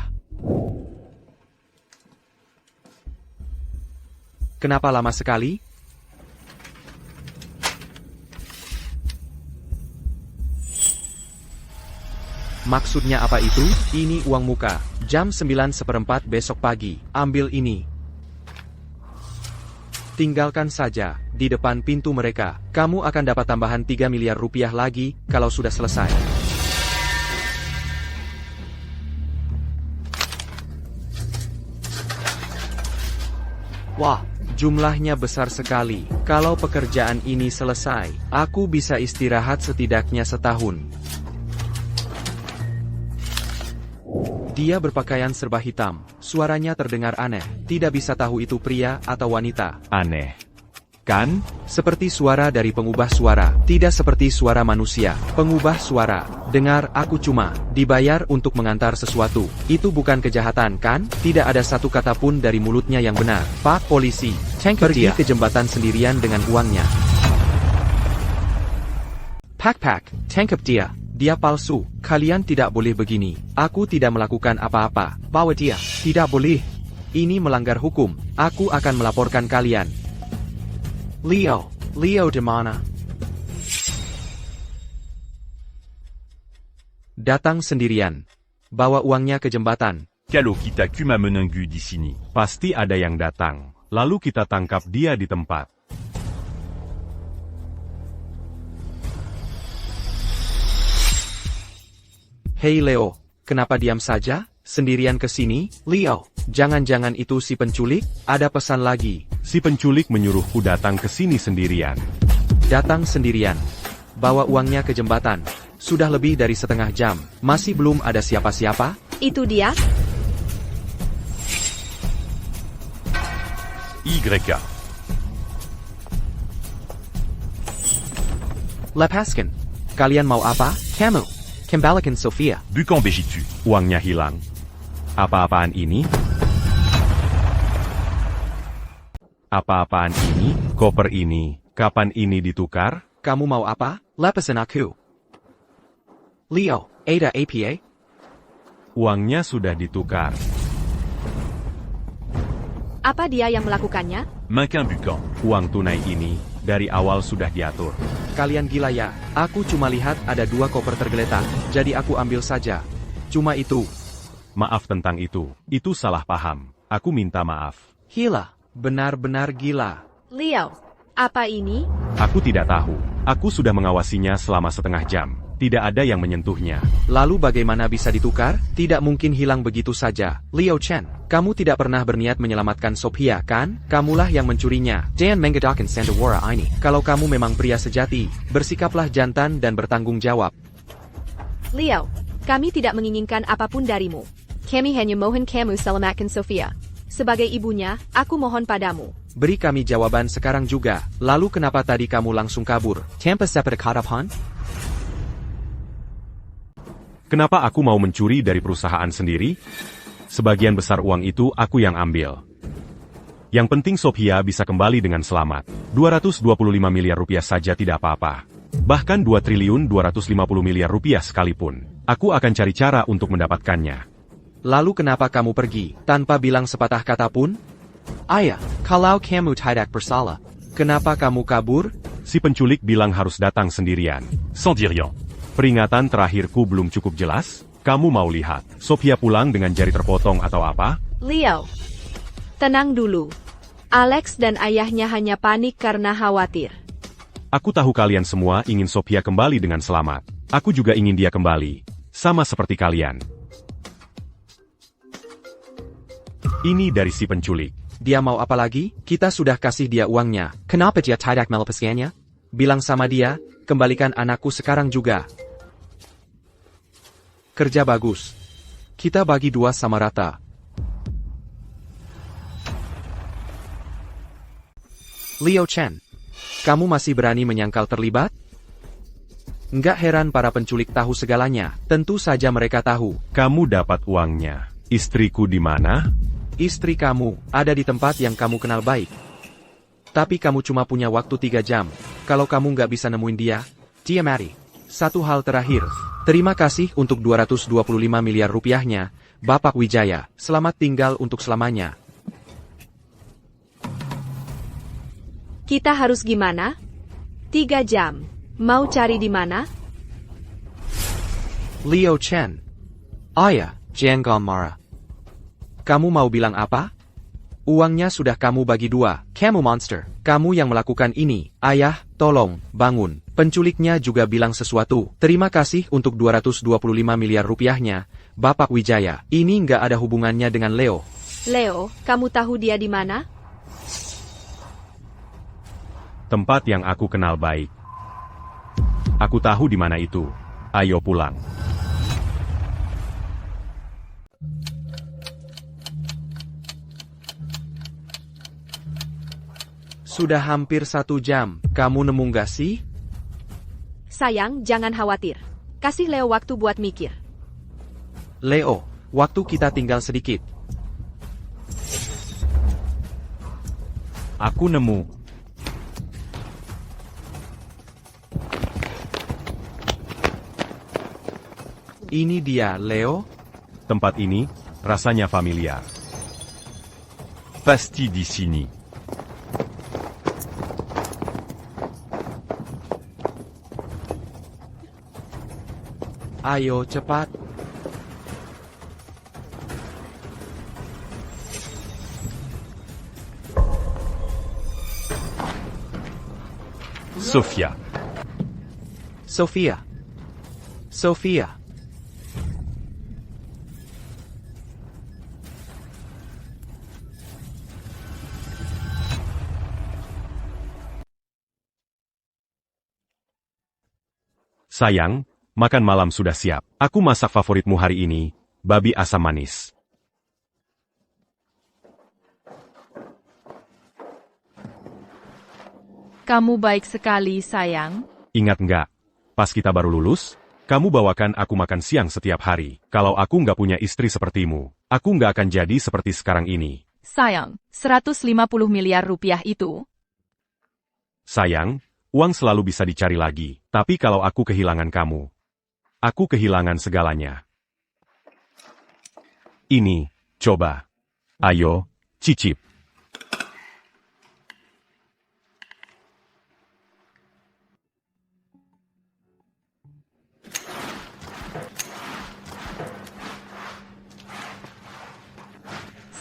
Kenapa lama sekali? Maksudnya apa itu? Ini uang muka. Jam 9:15 besok pagi. Ambil ini. Tinggalkan saja, di depan pintu mereka. Kamu akan dapat tambahan 3 miliar rupiah lagi, kalau sudah selesai. Wah, jumlahnya besar sekali. Kalau pekerjaan ini selesai, aku bisa istirahat setidaknya setahun. Dia berpakaian serba hitam. Suaranya terdengar aneh. Tidak bisa tahu itu pria atau wanita. Aneh. Kan? Seperti suara dari pengubah suara. Tidak seperti suara manusia. Pengubah suara. Dengar, aku cuma dibayar untuk mengantar sesuatu. Itu bukan kejahatan, kan? Tidak ada satu kata pun dari mulutnya yang benar. Pak polisi, pergi ke jembatan sendirian dengan uangnya. Pak, tangkap dia. Dia palsu. Kalian tidak boleh begini. Aku tidak melakukan apa-apa. Bawa dia. Tidak boleh. Ini melanggar hukum. Aku akan melaporkan kalian. Leo di mana? Datang sendirian. Bawa uangnya ke jembatan. Kalau kita cuma menunggu di sini. Pasti ada yang datang. Lalu kita tangkap dia di tempat. Hei Leo, kenapa diam saja? Sendirian ke sini? Leo, jangan-jangan itu si penculik? Ada pesan lagi. Si penculik menyuruhku datang ke sini sendirian. Datang sendirian. Bawa uangnya ke jembatan. Sudah lebih dari setengah jam. Masih belum ada siapa-siapa? Itu dia? YK. Lepaskan. Kalian mau apa? Kamu. Kembalikan Sofia. Bukan begitu. Uangnya hilang. Apa-apaan ini? Apa-apaan ini? Koper ini. Kapan ini ditukar? Kamu mau apa? Lepasin aku. Leo, ada APA? Uangnya sudah ditukar. Apa dia yang melakukannya? Manquin bukan. Uang tunai ini, dari awal sudah diatur. Kalian gila ya? Aku cuma lihat ada 2 koper tergeletak, jadi aku ambil saja. Cuma itu. Maaf tentang itu. Itu salah paham. Aku minta maaf. Gila. Benar-benar gila. Leo, apa ini? Aku tidak tahu. Aku sudah mengawasinya selama setengah jam. Tidak ada yang menyentuhnya. Lalu bagaimana bisa ditukar? Tidak mungkin hilang begitu saja. Leo Chen, kamu tidak pernah berniat menyelamatkan Sophia, kan? Kamulah yang mencurinya. Jangan menggedakan Sandawara ini. Kalau kamu memang pria sejati, bersikaplah jantan dan bertanggung jawab. Leo, kami tidak menginginkan apapun darimu. Kami hanya mohon kamu selamatkan Sofia. Sebagai ibunya, aku mohon padamu. Beri kami jawaban sekarang juga. Lalu kenapa tadi kamu langsung kabur? Tanpa seperti harapan? Kenapa aku mau mencuri dari perusahaan sendiri? Sebagian besar uang itu aku yang ambil. Yang penting Sophia bisa kembali dengan selamat. 225 miliar rupiah saja tidak apa-apa. Bahkan 2 triliun 250 miliar rupiah sekalipun. Aku akan cari cara untuk mendapatkannya. Lalu kenapa kamu pergi, tanpa bilang sepatah kata pun? Ayah, kalau kamu tidak bersalah, kenapa kamu kabur? Si penculik bilang harus datang sendirian. Sans dire rien. Peringatan terakhirku belum cukup jelas? Kamu mau lihat, Sophia pulang dengan jari terpotong atau apa? Leo, tenang dulu. Alex dan ayahnya hanya panik karena khawatir. Aku tahu kalian semua ingin Sophia kembali dengan selamat. Aku juga ingin dia kembali. Sama seperti kalian. Ini dari si penculik. Dia mau apa lagi? Kita sudah kasih dia uangnya. Kenapa dia tidak melepaskannya? Bilang sama dia, kembalikan anakku sekarang juga. Kerja bagus. Kita bagi 2 sama rata. Leo Chen, kamu masih berani menyangkal terlibat? Nggak heran para penculik tahu segalanya, tentu saja mereka tahu. Kamu dapat uangnya. Istriku di mana? Istri kamu, ada di tempat yang kamu kenal baik. Tapi kamu cuma punya waktu 3 jam. Kalau kamu nggak bisa nemuin dia, mati. Satu hal terakhir. Terima kasih untuk 225 miliar rupiahnya, Bapak Wijaya. Selamat tinggal untuk selamanya. Kita harus gimana? 3 jam. Mau cari di mana? Leo Chen. Ayah, jangan marah. Kamu mau bilang apa? Uangnya sudah kamu bagi 2, kamu monster. Kamu yang melakukan ini. Ayah, tolong, bangun. Penculiknya juga bilang sesuatu. Terima kasih untuk 225 miliar rupiahnya, Bapak Wijaya. Ini nggak ada hubungannya dengan Leo. Leo, kamu tahu dia di mana? Tempat yang aku kenal baik. Aku tahu di mana itu. Ayo pulang. Sudah hampir 1 jam. Kamu nemu nggak sih? Sayang, jangan khawatir. Kasih Leo waktu buat mikir. Leo, waktu kita tinggal sedikit. Aku nemu. Ini dia, Leo. Tempat ini rasanya familiar. Pasti di sini. Ayo cepat. Sofia. Sophia. Sophia. Sayang, makan malam sudah siap. Aku masak favoritmu hari ini, babi asam manis. Kamu baik sekali, sayang. Ingat nggak? Pas kita baru lulus, kamu bawakan aku makan siang setiap hari. Kalau aku nggak punya istri sepertimu, aku nggak akan jadi seperti sekarang ini. Sayang, 150 miliar rupiah itu. Sayang, uang selalu bisa dicari lagi. Tapi kalau aku kehilangan kamu, aku kehilangan segalanya. Ini, coba. Ayo, cicip.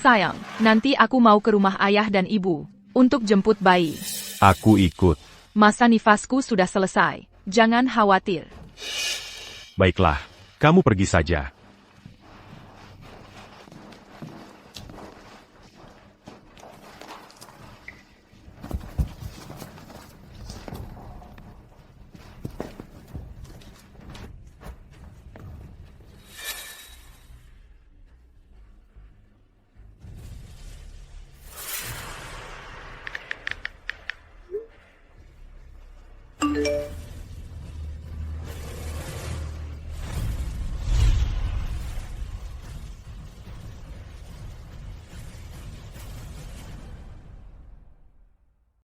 Sayang, nanti aku mau ke rumah ayah dan ibu untuk jemput bayi. Aku ikut. Masa nifasku sudah selesai. Jangan khawatir. Baiklah, kamu pergi saja.